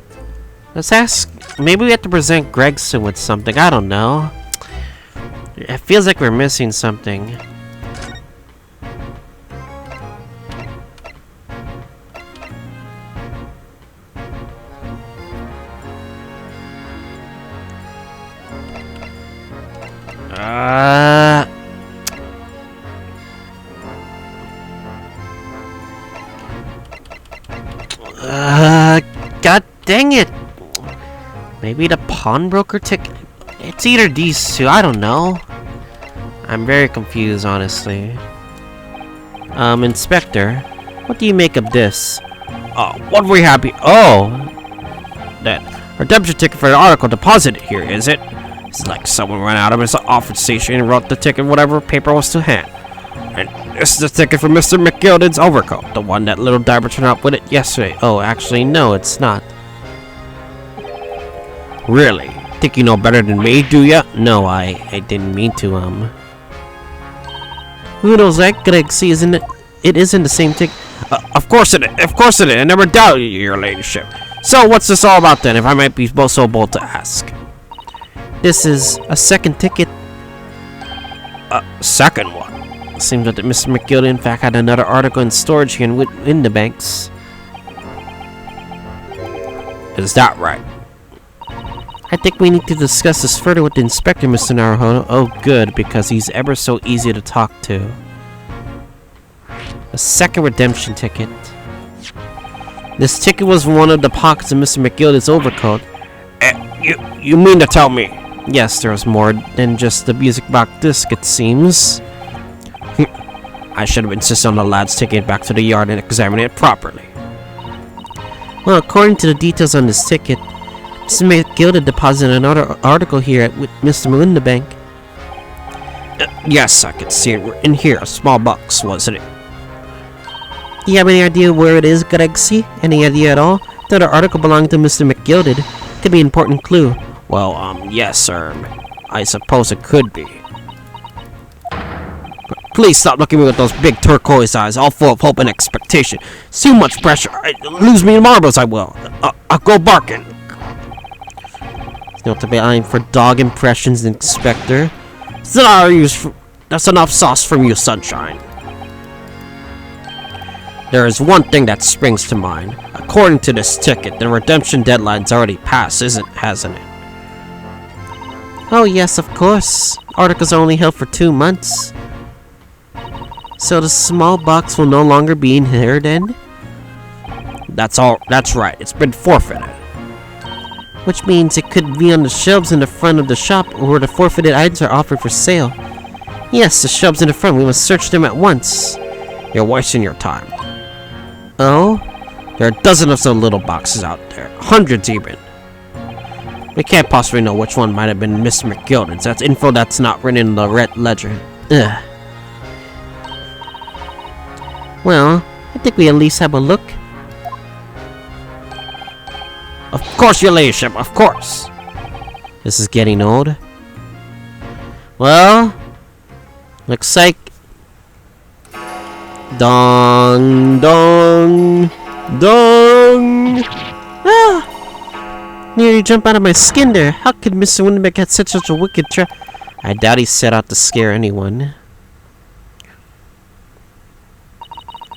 Let's ask. Maybe we have to present Gregson with something. I don't know. It feels like we're missing something. God dang it! Maybe the pawnbroker ticket? It's either these two, I don't know. I'm very confused, honestly. Inspector, what do you make of this? What we have that redemption ticket for the article deposited here, is it? It's like someone ran out of his office station and wrote the ticket whatever paper was to hand. And this is the ticket for Mr. McGilded's overcoat, the one that little diver turned up with it yesterday. Oh, actually, no, it's not. Really? Think you know better than me, do ya? No, I didn't mean to, Who knows that, Greg? See, isn't it? It isn't the same ticket. Of course it is. Of course it is. I never doubted you, your ladyship. So, what's this all about then, if I might be so bold to ask? This is a second ticket. Second one? Seems that Mr. McGilded, in fact, had another article in storage here in the banks. Is that right? I think we need to discuss this further with the inspector, Mr. Naruhodo. Oh, good, because he's ever so easy to talk to. A second redemption ticket. This ticket was one of the pockets of Mr. McGilded's overcoat. You mean to tell me? Yes, there was more than just the music box disc, it seems. I should have insisted on the lads taking it back to the yard and examining it properly. Well, according to the details on this ticket, Mr. McGilded deposited another article here at Mr. Melinda Bank. Yes, I can see it in here. A small box, wasn't it? Do you have any idea where it is, Greggsy? Any idea at all? That our article belonged to Mr. McGilded. Could be an important clue. Well, yes, sir. I suppose it could be. But please stop looking at me with those big turquoise eyes, all full of hope and expectation. It's too much pressure. Lose me in marbles, I will. I'll go barking. Not to be eyeing for dog impressions, Inspector. It's not our use That's enough sauce from you, Sunshine. There is one thing that springs to mind. According to this ticket, the redemption deadline's already passed, hasn't it? Oh yes, of course. Articles are only held for 2 months. So the small box will no longer be in here then? That's right. It's been forfeited. Which means it could be on the shelves in the front of the shop where the forfeited items are offered for sale. Yes, the shelves in the front. We must search them at once. You're wasting your time. Oh? There are dozens of those little boxes out there. Hundreds even. We can't possibly know which one might have been Miss McGilden's. That's info that's not written in the red ledger. Ugh. Well, I think we at least have a look. Of course, your ladyship, of course. This is getting old. Well, looks like... Dong, dong, dong! Ah! Nearly jumped out of my skin there. How could Mr. Windenbeck have such a wicked trap? I doubt he set out to scare anyone.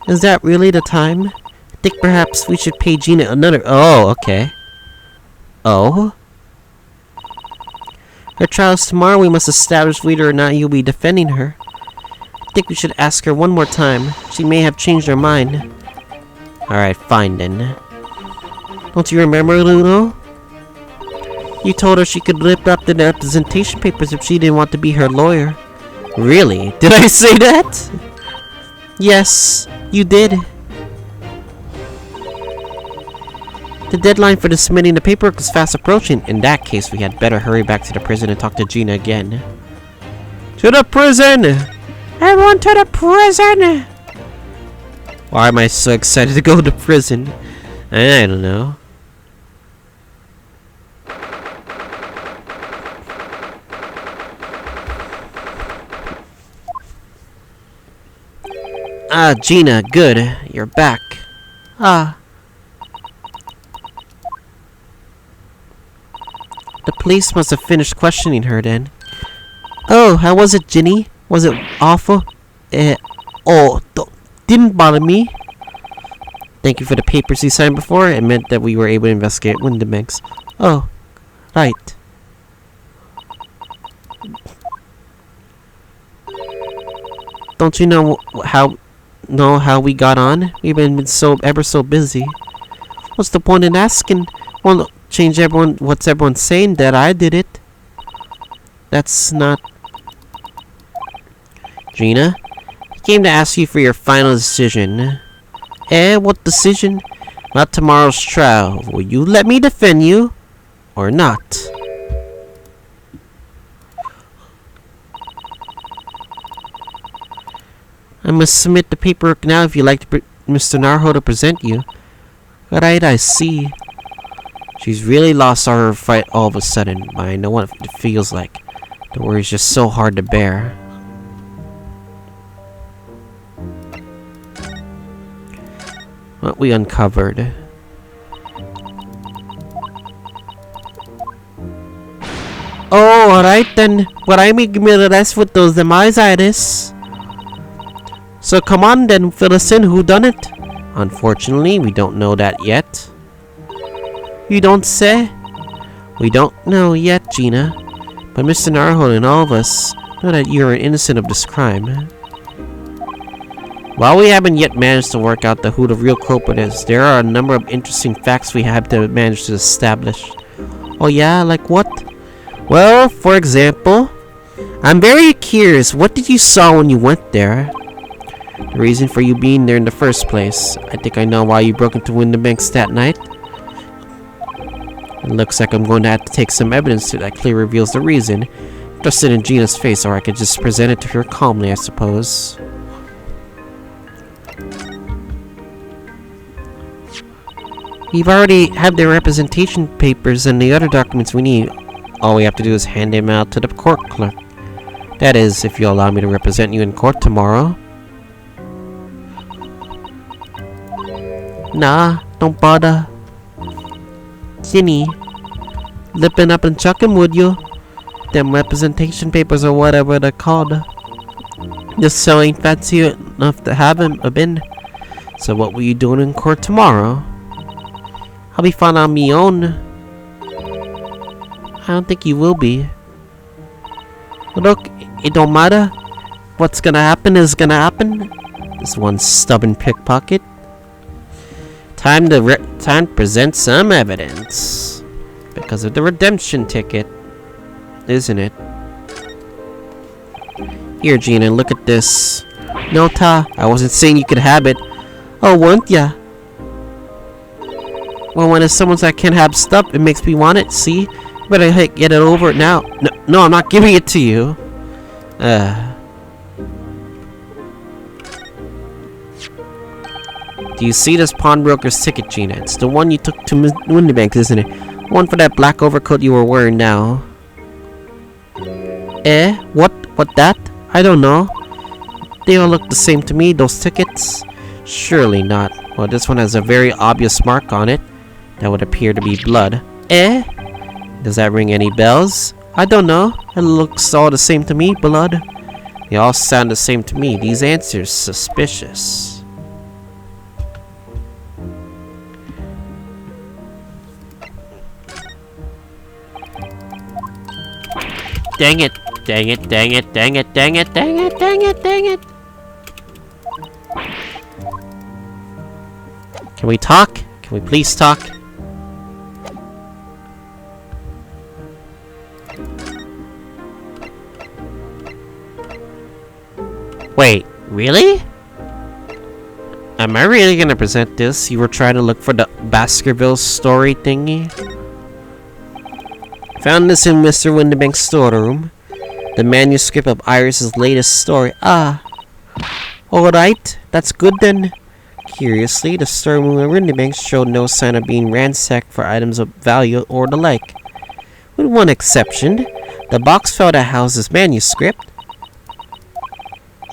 Is that really the time? I think perhaps we should pay Gina another... Oh, okay. Oh? Her trial's tomorrow. We must establish whether or not you'll be defending her. I think we should ask her one more time. She may have changed her mind. Alright, fine then. Don't you remember, Luno? You told her she could rip up the representation papers if she didn't want to be her lawyer. Really? Did I say that? Yes, you did. The deadline for submitting the paperwork is fast approaching. In that case, we had better hurry back to the prison and talk to Gina again. To the prison! Everyone to the prison! Why am I so excited to go to prison? I don't know. Ah, Gina, good. You're back. Ah. The police must have finished questioning her then. Oh, how was it, Ginny? Was it awful? Didn't bother me. Thank you for the papers you signed before. It meant that we were able to investigate Windenbeck's. Oh, right. Don't you know how we got on? We've been so ever so busy. What's the point in asking? Won't change what's everyone saying that I did it. That's not... Gina, I came to ask you for your final decision. What decision? Not tomorrow's trial. Will you let me defend you? Or not? I must submit the paperwork now if you'd like Mr. Narho to present you. Right, I see. She's really lost her fight all of a sudden, but I know what it feels like. The worry's just so hard to bear. What we uncovered. Oh, alright then. What I make me the rest with those demise Iris. So come on then, fill us in. Who done it? Unfortunately, we don't know that yet. You don't say? We don't know yet, Gina. But Mr. Narho and all of us know that you are innocent of this crime. While we haven't yet managed to work out who the real culprit is, there are a number of interesting facts we have to manage to establish. Oh yeah? Like what? Well, for example, I'm very curious. What did you saw when you went there? The reason for you being there in the first place. I think I know why you broke into Windenbeck's that night. It looks like I'm going to have to take some evidence that clearly reveals the reason. Just in Gina's face, or I could just present it to her calmly, I suppose. We've already have the representation papers and the other documents we need. All we have to do is hand them out to the court clerk. That is, if you allow me to represent you in court tomorrow. Nah, don't bother. Ginny, lipping up and chucking, would you? Them representation papers or whatever they're called. Just so ain't fancy enough to have him a bin. So what will you doing in court tomorrow? I'll be fine on me own. I don't think you will be. But look, it don't matter. What's gonna happen is gonna happen. This one stubborn pickpocket. Time to present some evidence. Because of the redemption ticket. Isn't it? Here, Gina, look at this. No, Ta, I wasn't saying you could have it. Oh, weren't ya? Well, when it's someone's I can't have stuff, it makes me want it, see? You better get it over it now. No, I'm not giving it to you. Do you see this pawnbroker's ticket, Gina? It's the one you took to Windybank, isn't it? One for that black overcoat you were wearing now. What that? I don't know. They all look the same to me, those tickets. Surely not. Well, this one has a very obvious mark on it. That would appear to be blood. Does that ring any bells? I don't know. It looks all the same to me, blood. They all sound the same to me. These answers suspicious. Dang it. Dang it, dang it, dang it, dang it, dang it, dang it, dang it. Can we talk? Can we please talk? Wait, really? Am I really gonna present this? You were trying to look for the Baskerville story thingy? Found this in Mr. Windybank's storeroom. The manuscript of Iris's latest story. Alright, that's good then. Curiously, the storeroom of Windybank showed no sign of being ransacked for items of value or the like. With one exception, the box fell to house this manuscript.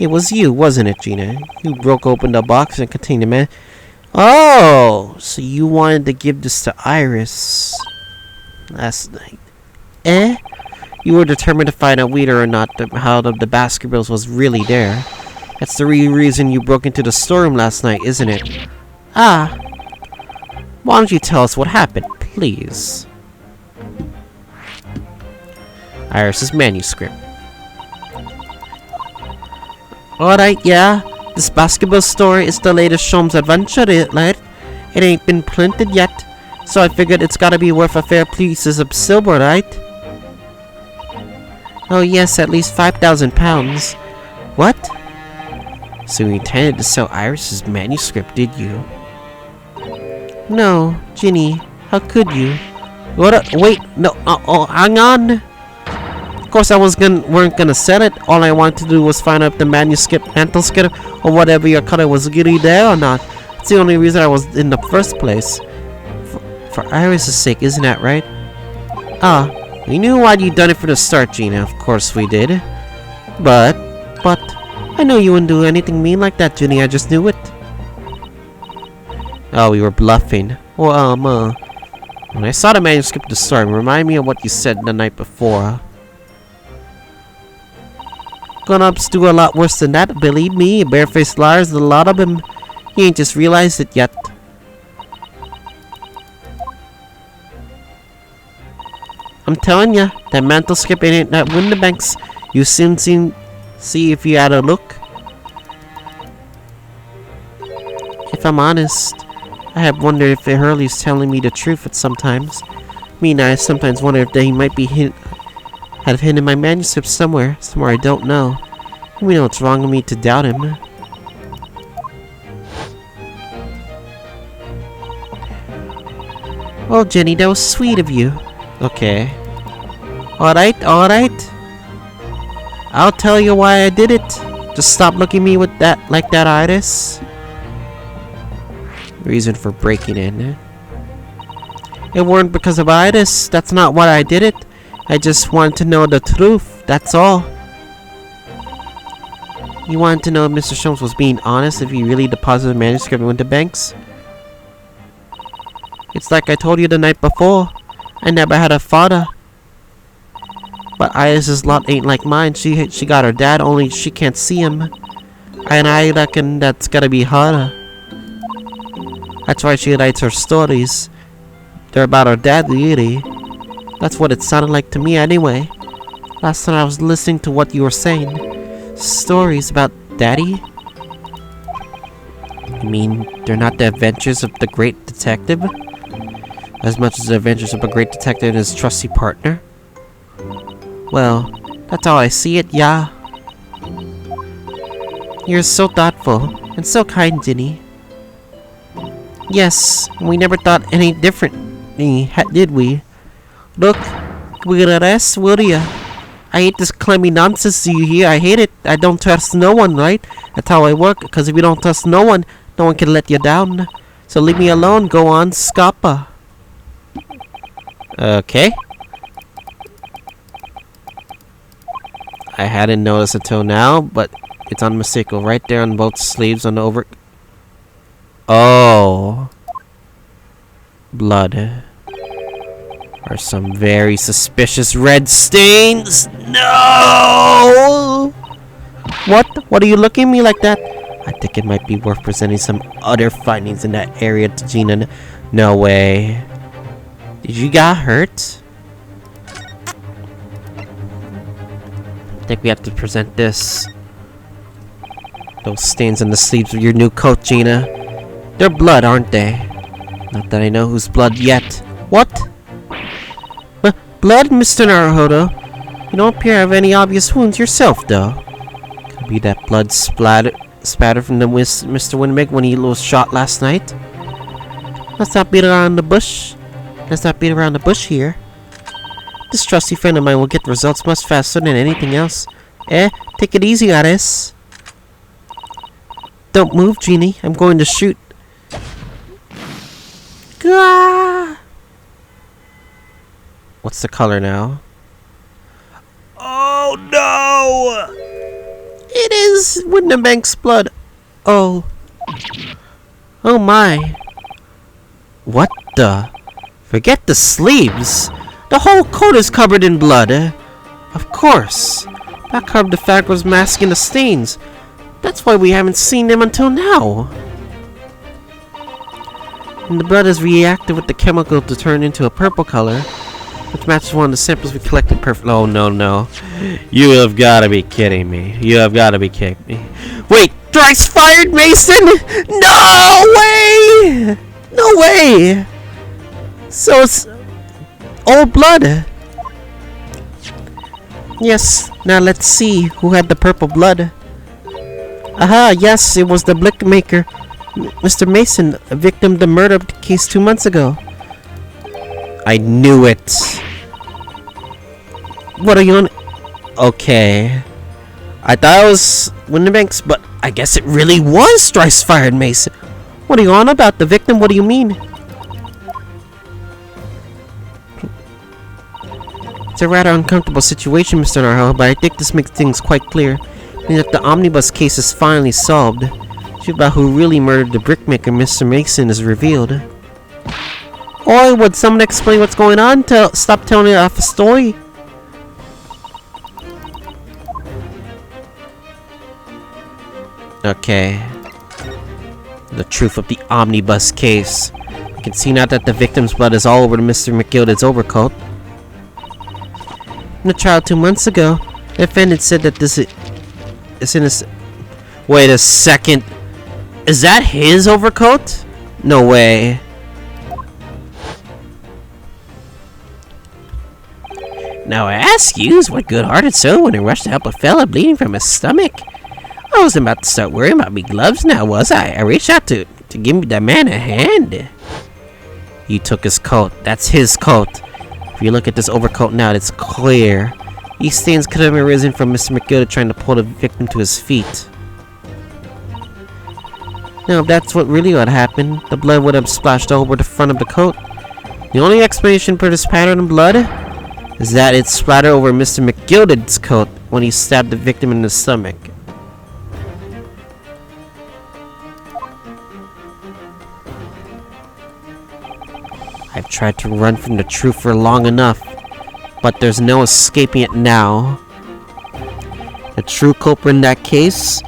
It was you, wasn't it, Gina? You broke open the box and contained the man. Oh, so you wanted to give this to Iris last night. You were determined to find out whether or not how the Baskervilles was really there. That's the reason you broke into the storeroom last night, isn't it? Why don't you tell us what happened, please? Iris's manuscript. Alright, yeah. This basketball story is the latest Sholmes adventure, right? It ain't been printed yet, so I figured it's gotta be worth a fair pieces of silver, right? Oh yes, at least 5,000 pounds. What? So you intended to sell Iris's manuscript, did you? No, Ginny, how could you? Wait, no, hang on! Of course I weren't gonna sell it. All I wanted to do was find out if the manuscript, or whatever your color was really there or not. It's the only reason I was in the first place. For Iris's sake, isn't that right? We knew why you'd done it for the start, Gina. Of course we did. But, I know you wouldn't do anything mean like that, Ginny. I just knew it. Oh, we were bluffing. Well, when I saw the manuscript at the start, it reminded me of what you said the night before. Grown-ups do a lot worse than that, believe me. Barefaced liars, a lot of them. You ain't just realized it yet. I'm telling ya, that manuscript ain't that Windybank's. You soon see if you had a look. If I'm honest, I have wondered if Hurley's telling me the truth at sometimes. I sometimes wonder if they might be have hidden my manuscript somewhere I don't know. We know it's wrong of me to doubt him. Well, Jenny, that was sweet of you. Okay. Alright. I'll tell you why I did it. Just stop looking at me with that, like that, Iris. Reason for breaking in. It weren't because of Iris. That's not why I did it. I just wanted to know the truth. That's all. You wanted to know if Mr. Sholmes was being honest, if he really deposited the manuscript into banks? It's like I told you the night before. I never had a father. But Iris' lot ain't like mine. She got her dad, only she can't see him. And I reckon that's gotta be harder. That's why she writes her stories. They're about her dad, really. That's what it sounded like to me anyway. Last time I was listening to what you were saying. Stories about Daddy? You mean they're not the adventures of the great detective? As much as the adventures of a great detective and his trusty partner? Well, that's how I see it, yeah. You're so thoughtful and so kind, Ginny. Yes, we never thought any differently, did we? Look, we're gonna rest, will ya? I hate this clammy nonsense you hear. I hate it. I don't trust no one, right? That's how I work, because if you don't trust no one can let you down. So leave me alone. Go on, Scappa. Okay. I hadn't noticed until now, but it's unmistakable. Right there on both sleeves on the over... Oh. Blood. Are some very suspicious red stains. No! What are you looking at me like that? I think it might be worth presenting some other findings in that area to Gina. No way. Did you get hurt? I think we have to present this. Those stains on the sleeves of your new coat, Gina. They're blood, aren't they? Not that I know whose blood yet. What? Blood, Mr. Naruhodo? You don't appear to have any obvious wounds yourself, though. Could be that blood spatter from the Mr. Winmig when he was shot last night. Let's not beat around the bush. Let's not beat around the bush here. This trusty friend of mine will get results much faster than anything else. Take it easy, Aris. Don't move, Genie. I'm going to shoot. Gah! What's the color now? Oh no! It is Windenbank's blood. Oh. Oh my. What the? Forget the sleeves. The whole coat is covered in blood. Of course. That carbon fact was masking the stains. That's why we haven't seen them until now. And the blood has reacted with the chemical to turn into a purple color, which matches one of the samples we collected perfectly. Oh, no. You have got to be kidding me. You have got to be kidding me. Wait, thrice-fired Mason? No way! No way! So it's old blood. Yes, now let's see who had the purple blood. Aha, yes, it was the brickmaker, Mr. Mason, a victim of the murder case 2 months ago. I knew it. What are you on? Okay. I thought it was Windenbanks, but I guess it really was thrice-fired Mason. What are you on about? The victim? What do you mean? It's a rather uncomfortable situation, Mr. Narho, but I think this makes things quite clear. And that the omnibus case is finally solved. The truth about who really murdered the brickmaker, Mr. Mason, is revealed. Or would someone explain what's going on? Stop telling me off a story. Okay. The truth of the omnibus case. I can see now that the victim's blood is all over Mr. McGilded's overcoat. In the trial 2 months ago, the defendant said that this is innocent. Wait a second. Is that his overcoat? No way. Now I ask you, is what good-hearted soul when he rushed to help a fella bleeding from his stomach? I wasn't about to start worrying about me gloves now, was I? I reached out to give that man a hand. You took his coat. That's his coat. If you look at this overcoat now, it's clear. These stains could have arisen from Mr. McGill trying to pull the victim to his feet. Now, if that's really what happened, the blood would have splashed all over the front of the coat. The only explanation for this pattern of blood is that it splattered over Mr. McGilded's coat when he stabbed the victim in the stomach. I've tried to run from the truth for long enough. but there's no escaping it now. The true culprit in that case,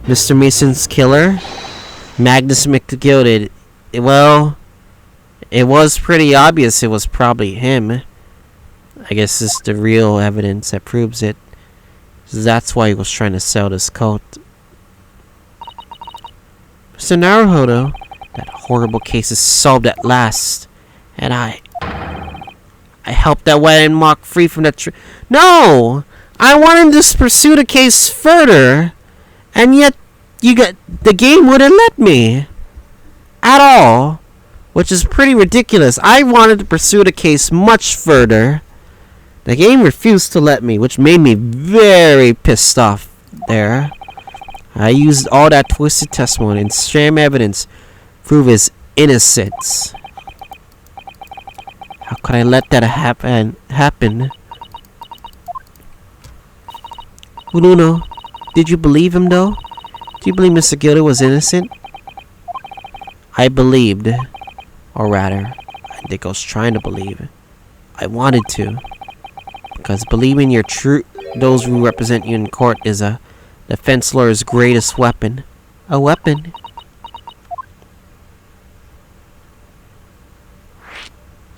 Mr. Mason's killer, Magnus McGilded. Well, it was pretty obvious it was probably him. I guess it's the real evidence that proves it. That's why he was trying to sell this coat. Mr. Naruhodo, that horrible case is solved at last. And I helped that white mock free from that No! I wanted to pursue the case further. And yet, the game wouldn't let me. At all. Which is pretty ridiculous. I wanted to pursue the case much further. The game refused to let me, which made me very pissed off there. I used all that twisted testimony and sham evidence to prove his innocence. How could I let that happen? Ununo, did you believe him though? Do you believe Mr. Gilda was innocent? I believed. Or rather, I think I was trying to believe. I wanted to. Because believing you're true, those who represent you in court is a defense lawyer's greatest weapon. A weapon.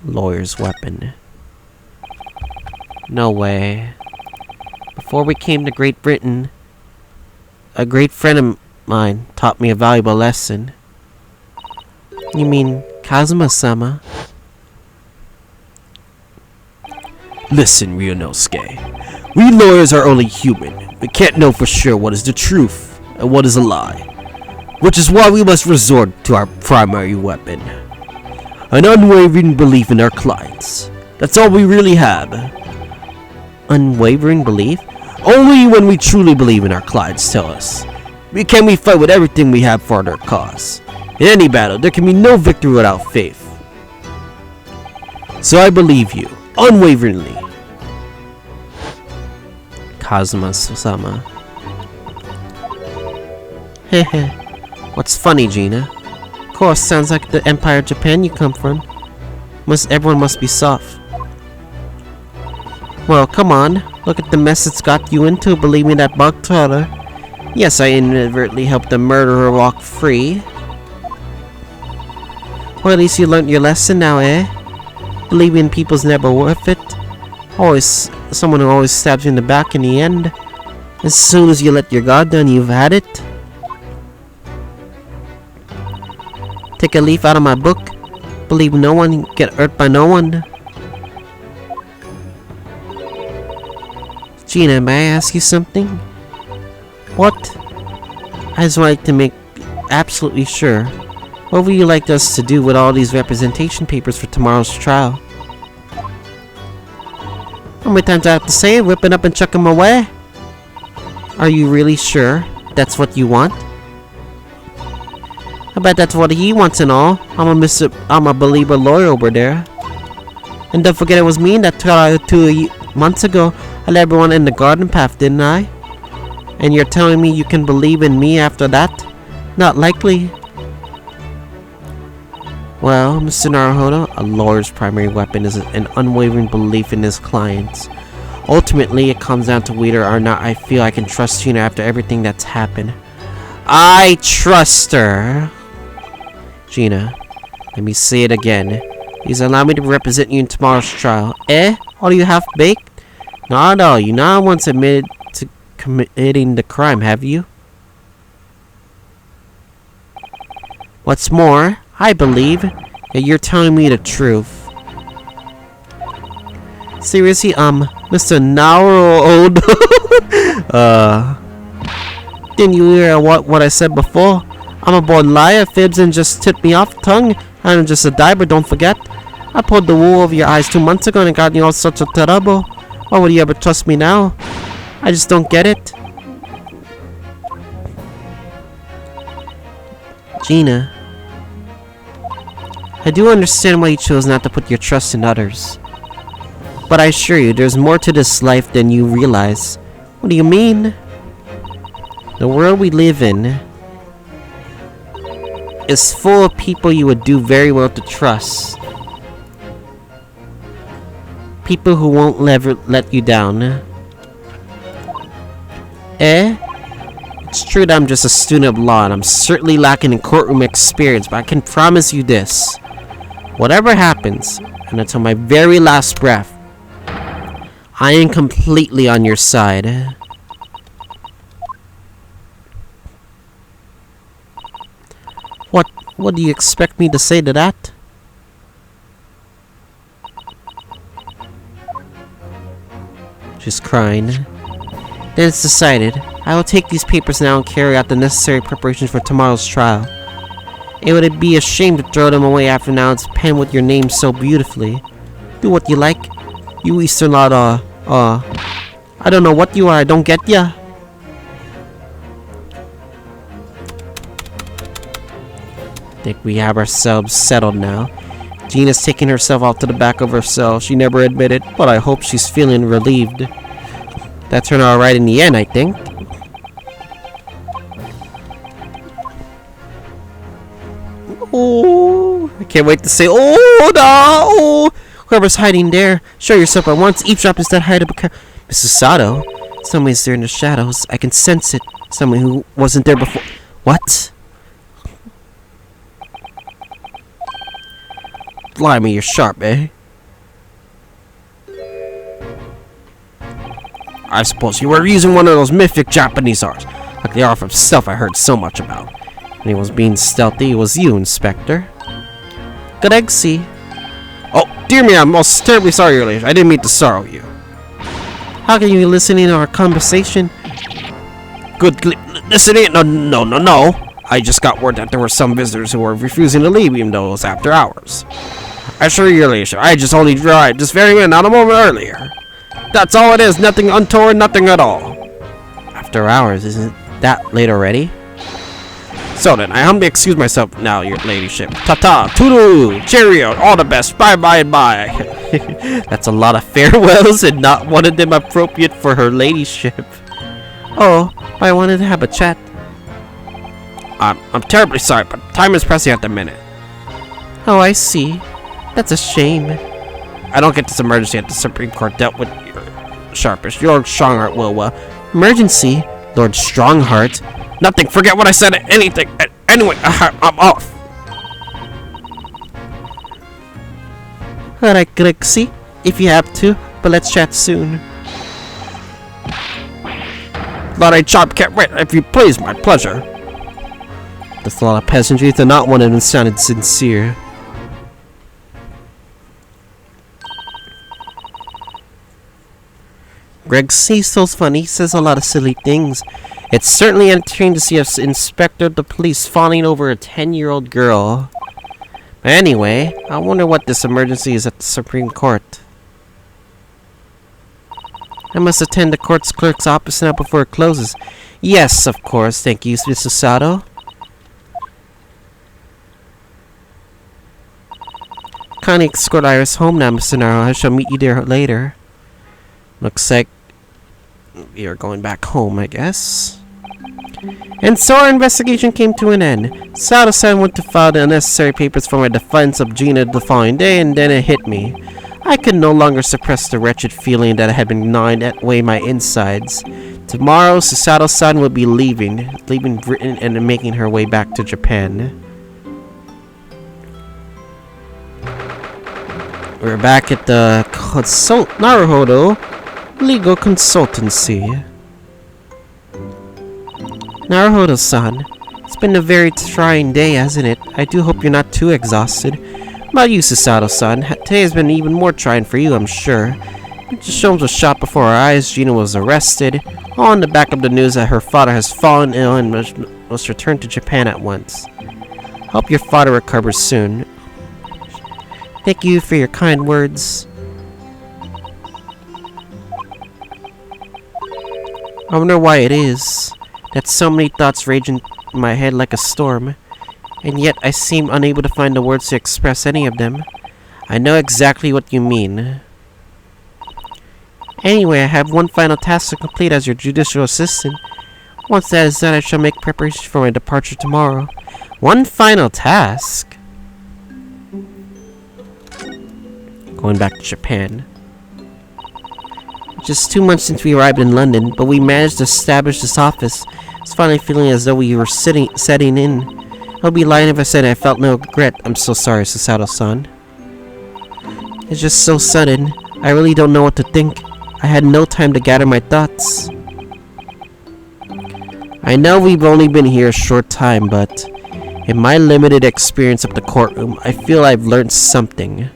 Lawyer's weapon. No way. Before we came to Great Britain, a great friend of mine taught me a valuable lesson. You mean Kazuma-sama? Listen, Ryunosuke. We lawyers are only human. We can't know for sure what is the truth and what is a lie. Which is why we must resort to our primary weapon. An unwavering belief in our clients. That's all we really have. Unwavering belief? Only when we truly believe in our clients tell us. We fight with everything we have for their cause. In any battle, there can be no victory without faith. So I believe you, unwaveringly. Kazuma-sama. Hehe. What's funny, Gina? Of course, sounds like the Empire of Japan you come from. Everyone must be soft. Well, come on. Look at the mess it's got you into, believing that bug trotter. Yes, I inadvertently helped the murderer walk free. Well, at least you learned your lesson now, eh? Believing people's never worth it. Someone who always stabs you in the back in the end. As soon as you let your guard down, you've had it. Take a leaf out of my book. Believe no one, get hurt by no one. Gina, may I ask you something? What? I just like to make absolutely sure. What would you like us to do with all these representation papers for tomorrow's trial? How many times do I have to say it? Whip it up and chuck them away? Are you really sure that's what you want? I bet that's what he wants and all. I'm a believer lawyer over there. And don't forget it was me that 2 months ago I led everyone in the garden path, didn't I? And you're telling me you can believe in me after that? Not likely. Well, Mr. Naruhodo, a lawyer's primary weapon is an unwavering belief in his clients. Ultimately, it comes down to whether or not I feel I can trust Gina after everything that's happened. I trust her! Gina, let me say it again. Please allow me to represent you in tomorrow's trial. Eh? All you half-baked? Not at all. You not once admitted to committing the crime, have you? What's more, I believe that you're telling me the truth. Seriously, Mr. Naruhodo? Didn't you hear what I said before? I'm a born liar, fibs, and just tipped me off the tongue. I'm just a diver, don't forget. I pulled the wool over your eyes 2 months ago and it got you all such a trouble. Why would you ever trust me now? I just don't get it. Gina, I do understand why you chose not to put your trust in others. But I assure you, there's more to this life than you realize. What do you mean? The world we live in is full of people you would do very well to trust. People who won't never let you down. Eh? It's true that I'm just a student of law and I'm certainly lacking in courtroom experience, but I can promise you this. Whatever happens, and until my very last breath, I am completely on your side. What do you expect me to say to that? She's crying. Then it's decided. I will take these papers now and carry out the necessary preparations for tomorrow's trial. It would be a shame to throw them away after now it's penned with your name so beautifully. Do what you like. You Eastern lot I don't know what you are, I don't get ya. Think we have ourselves settled now. Gina's taking herself off to the back of her cell. She never admitted, but I hope she's feeling relieved. That turned out right in the end, I think. Oh, I can't wait to say, oh, no, oh. Whoever's hiding there, show yourself at once. Eavesdrop is that hideable. Mrs. Sato, somebody's there in the shadows. I can sense it. Someone who wasn't there before. What? Blimey, you're sharp, eh? I suppose you were using one of those mythic Japanese arts, like the art from stealth I heard so much about. When he was being stealthy, it was you, Inspector. Good egg, see. Oh, dear me, I'm most terribly sorry, Your Ladyship. I didn't mean to sorrow you. How can you be listening to our conversation? Listening? No. I just got word that there were some visitors who were refusing to leave even though it was after hours. I assure you, Your Ladyship, I just only arrived this very minute, not a moment earlier. That's all it is, nothing untoward, nothing at all. After hours, isn't that late already? So then, I humbly excuse myself now, Your Ladyship. Ta-ta, toodaloo, cheerio, all the best, bye-bye and bye. That's a lot of farewells and not one of them appropriate for Her Ladyship. Oh, I wanted to have a chat. I'm terribly sorry, but time is pressing at the minute. Oh, I see. That's a shame. I don't get this emergency at the Supreme Court dealt with your sharpest. Lord Strongheart will, Emergency? Lord Strongheart? Nothing, forget what I said, anything. Anyway, I'm off. Alright, Grixie, if you have to, but let's chat soon. Lord, I can't wait, if you please, my pleasure. That's a lot of peasantry, though not one of them sounded sincere. Greg Cecil's funny, he says a lot of silly things. It's certainly entertaining to see an inspector of the police fawning over a 10-year-old girl. But anyway, I wonder what this emergency is at the Supreme Court. I must attend the court's clerk's office now before it closes. Yes, of course, thank you, Mr. Sato. Kindly escort Iris home now, Mr. Naro. I shall meet you there later. Looks like we are going back home, I guess. And so our investigation came to an end. Sato-san went to file the unnecessary papers for my defense of Gina the following day, and then it hit me. I could no longer suppress the wretched feeling that had been gnawing at away my insides. Tomorrow, Susato-san will be leaving Britain and making her way back to Japan. We're back at the Naruhodo Legal Consultancy. Naruhodo-san, it's been a very trying day, hasn't it? I do hope you're not too exhausted. About you, Susato-san, today has been even more trying for you, I'm sure. Sholmes was shot before our eyes, Gina was arrested, all on the back of the news that her father has fallen ill and must return to Japan at once. Hope your father recovers soon. Thank you for your kind words. I wonder why it is that so many thoughts rage in my head like a storm, and yet I seem unable to find the words to express any of them. I know exactly what you mean. Anyway, I have one final task to complete as your judicial assistant. Once that is done, I shall make preparations for my departure tomorrow. One final task? Going back to Japan. Just 2 months since we arrived in London, but we managed to establish this office. It's finally feeling as though we were setting in. I would be lying if I said I felt no regret. I'm so sorry, Susato-san. It's just so sudden. I really don't know what to think. I had no time to gather my thoughts. I know we've only been here a short time, but in my limited experience of the courtroom, I feel I've learned something.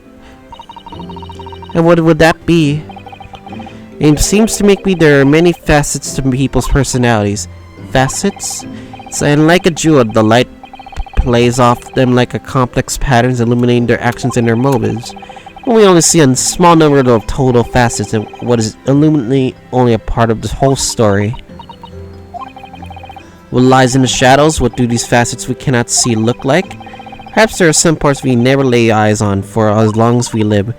And what would that be? It seems to me there are many facets to people's personalities. Facets? And like a jewel, the light plays off them like a complex patterns, illuminating their actions and their motives. We only see a small number of total facets, and what is illuminating only a part of the whole story. What lies in the shadows? What do these facets we cannot see look like? Perhaps there are some parts we never lay eyes on for as long as we live.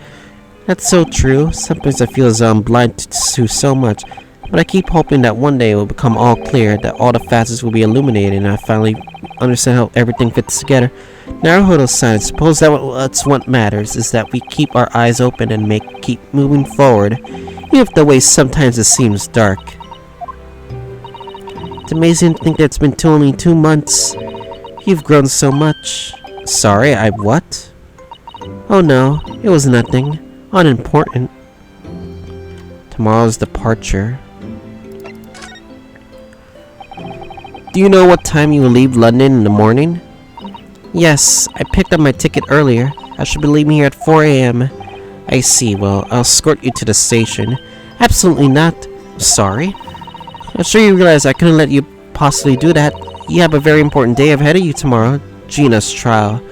That's so true. Sometimes I feel as though I'm blind to so much, but I keep hoping that one day it will become all clear, that all the facets will be illuminated, and I finally understand how everything fits together. Naruhodo-san, I suppose that's what matters, is that we keep our eyes open and keep moving forward, even if the way sometimes it seems dark. It's amazing to think that it's been only 2 months. You've grown so much. Sorry, what? Oh no, it was nothing. Unimportant. Tomorrow's departure. Do you know what time you will leave London in the morning? Yes, I picked up my ticket earlier. I should be leaving here at 4 a.m. I see. Well, I'll escort you to the station. Absolutely not. Sorry. I'm sure you realize I couldn't let you possibly do that. You have a very important day ahead of you tomorrow. Gina's trial.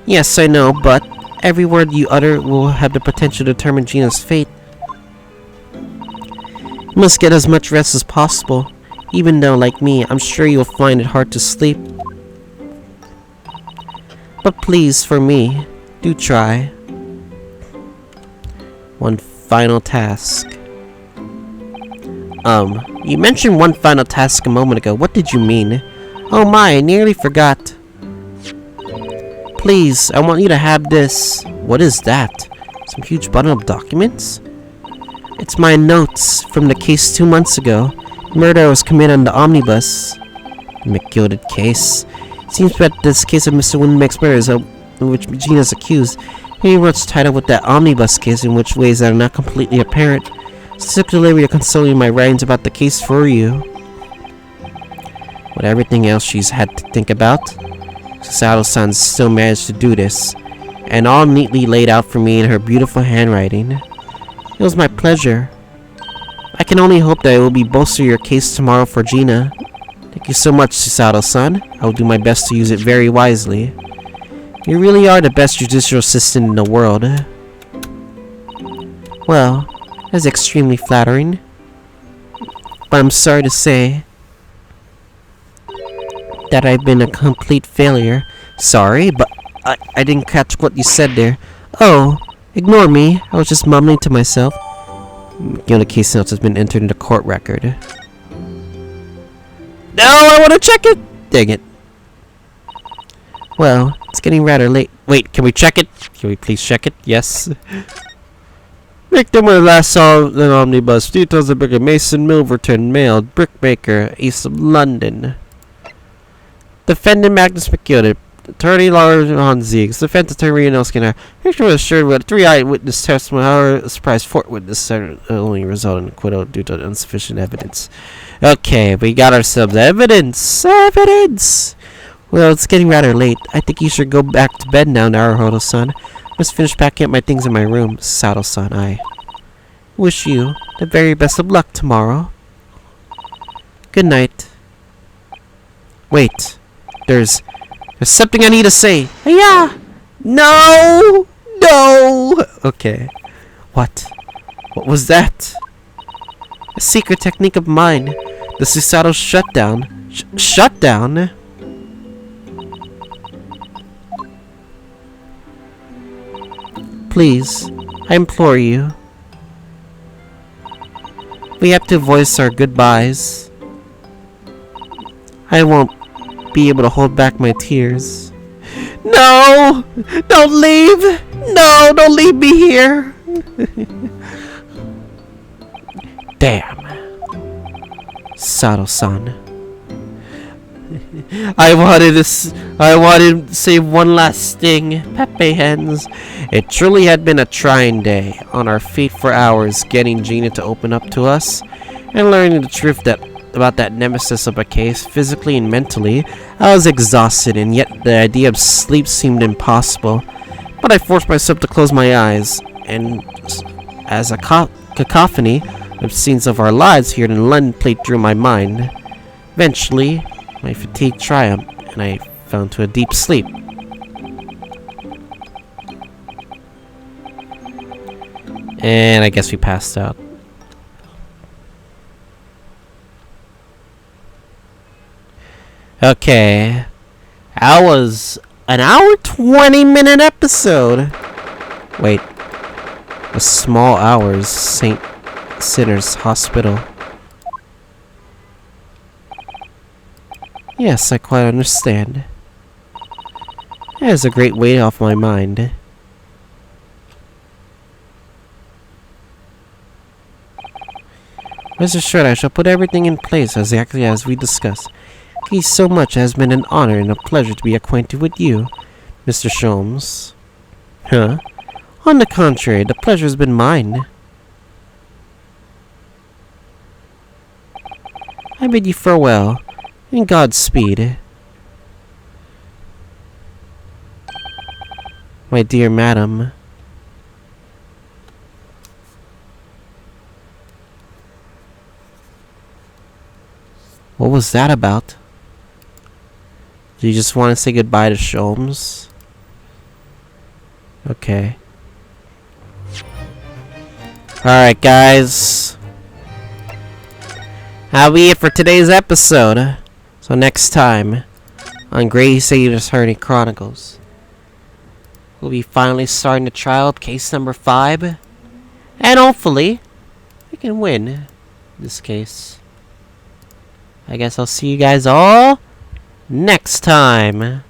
Yes, I know, but every word you utter will have the potential to determine Gina's fate. You must get as much rest as possible. Even though, like me, I'm sure you'll find it hard to sleep. But please, for me, do try. One final task. You mentioned one final task a moment ago. What did you mean? Oh my, I nearly forgot. Please, I want you to have this. What is that? Some huge bundle of documents? It's my notes from the case 2 months ago. Murder was committed on the omnibus. McGilded case. Seems that this case of Mr. Winmake's murder is in which Gina's accused. Pretty much tied up with that omnibus case in which ways that are not completely apparent. Took delivery of consulting my writings about the case for you. With everything else she's had to think about, Susato-san still managed to do this, and all neatly laid out for me in her beautiful handwriting. It was my pleasure. I can only hope that it will be bolster your case tomorrow for Gina. Thank you so much, Susato-san. I will do my best to use it very wisely. You really are the best judicial assistant in the world. Well, that's extremely flattering. But I'm sorry to say that I've been a complete failure. Sorry, but I didn't catch what you said there. Oh, ignore me. I was just mumbling to myself. The case notes has been entered into court record. No, I want to check it! Dang it. Well, it's getting rather late. Wait, can we check it? Can we please check it? Yes. Victim when last saw the omnibus. Details of Brick Mason Milverton, male, brickmaker, east of London. Defendant Magnus McGilded. Attorney Lawrence Honziegs. Defense Attorney Renoskina. Picture was assured with 3 eyewitness testimony. However, surprise 4 witness only resulted in acquittal due to insufficient evidence. Okay, we got ourselves evidence. Evidence! Well, it's getting rather late. I think you should go back to bed now, Naruhodo-san. I must finish packing up my things in my room. Sato-san, I wish you the very best of luck tomorrow. Good night. Wait. There's something I need to say. Yeah. No. No. Okay. What? What was that? A secret technique of mine. The Susato shutdown. Shutdown? Please, I implore you. We have to voice our goodbyes. I won't be able to hold back my tears. No! Don't leave! No, don't leave me here! Damn. Sato-san. I wanted to save one last thing. Pepe hens. It truly had been a trying day. On our feet for hours, getting Gina to open up to us, and learning the truth about that nemesis of a case, physically and mentally. I was exhausted, and yet the idea of sleep seemed impossible. But I forced myself to close my eyes, and as a cacophony of scenes of our lives here in London played through my mind. Eventually, my fatigue triumphed, and I fell into a deep sleep. And I guess we passed out. Okay. That was an hour 20-minute episode. Wait. A small hours, St. Sinner's Hospital. Yes, I quite understand. That is a great weight off my mind. Rest assured, I shall put everything in place exactly as we discussed. Thank you so much. It has been an honor and a pleasure to be acquainted with you, Mr. Sholmes. Huh? On the contrary, the pleasure has been mine. I bid you farewell, and Godspeed. My dear madam. What was that about? Do you just want to say goodbye to Sholmes? Okay. Alright, guys. That'll be it for today's episode. So next time on Great Ace Attorney Chronicles, we'll be finally starting the trial of case number 5. And hopefully, we can win this case. I guess I'll see you guys all next time.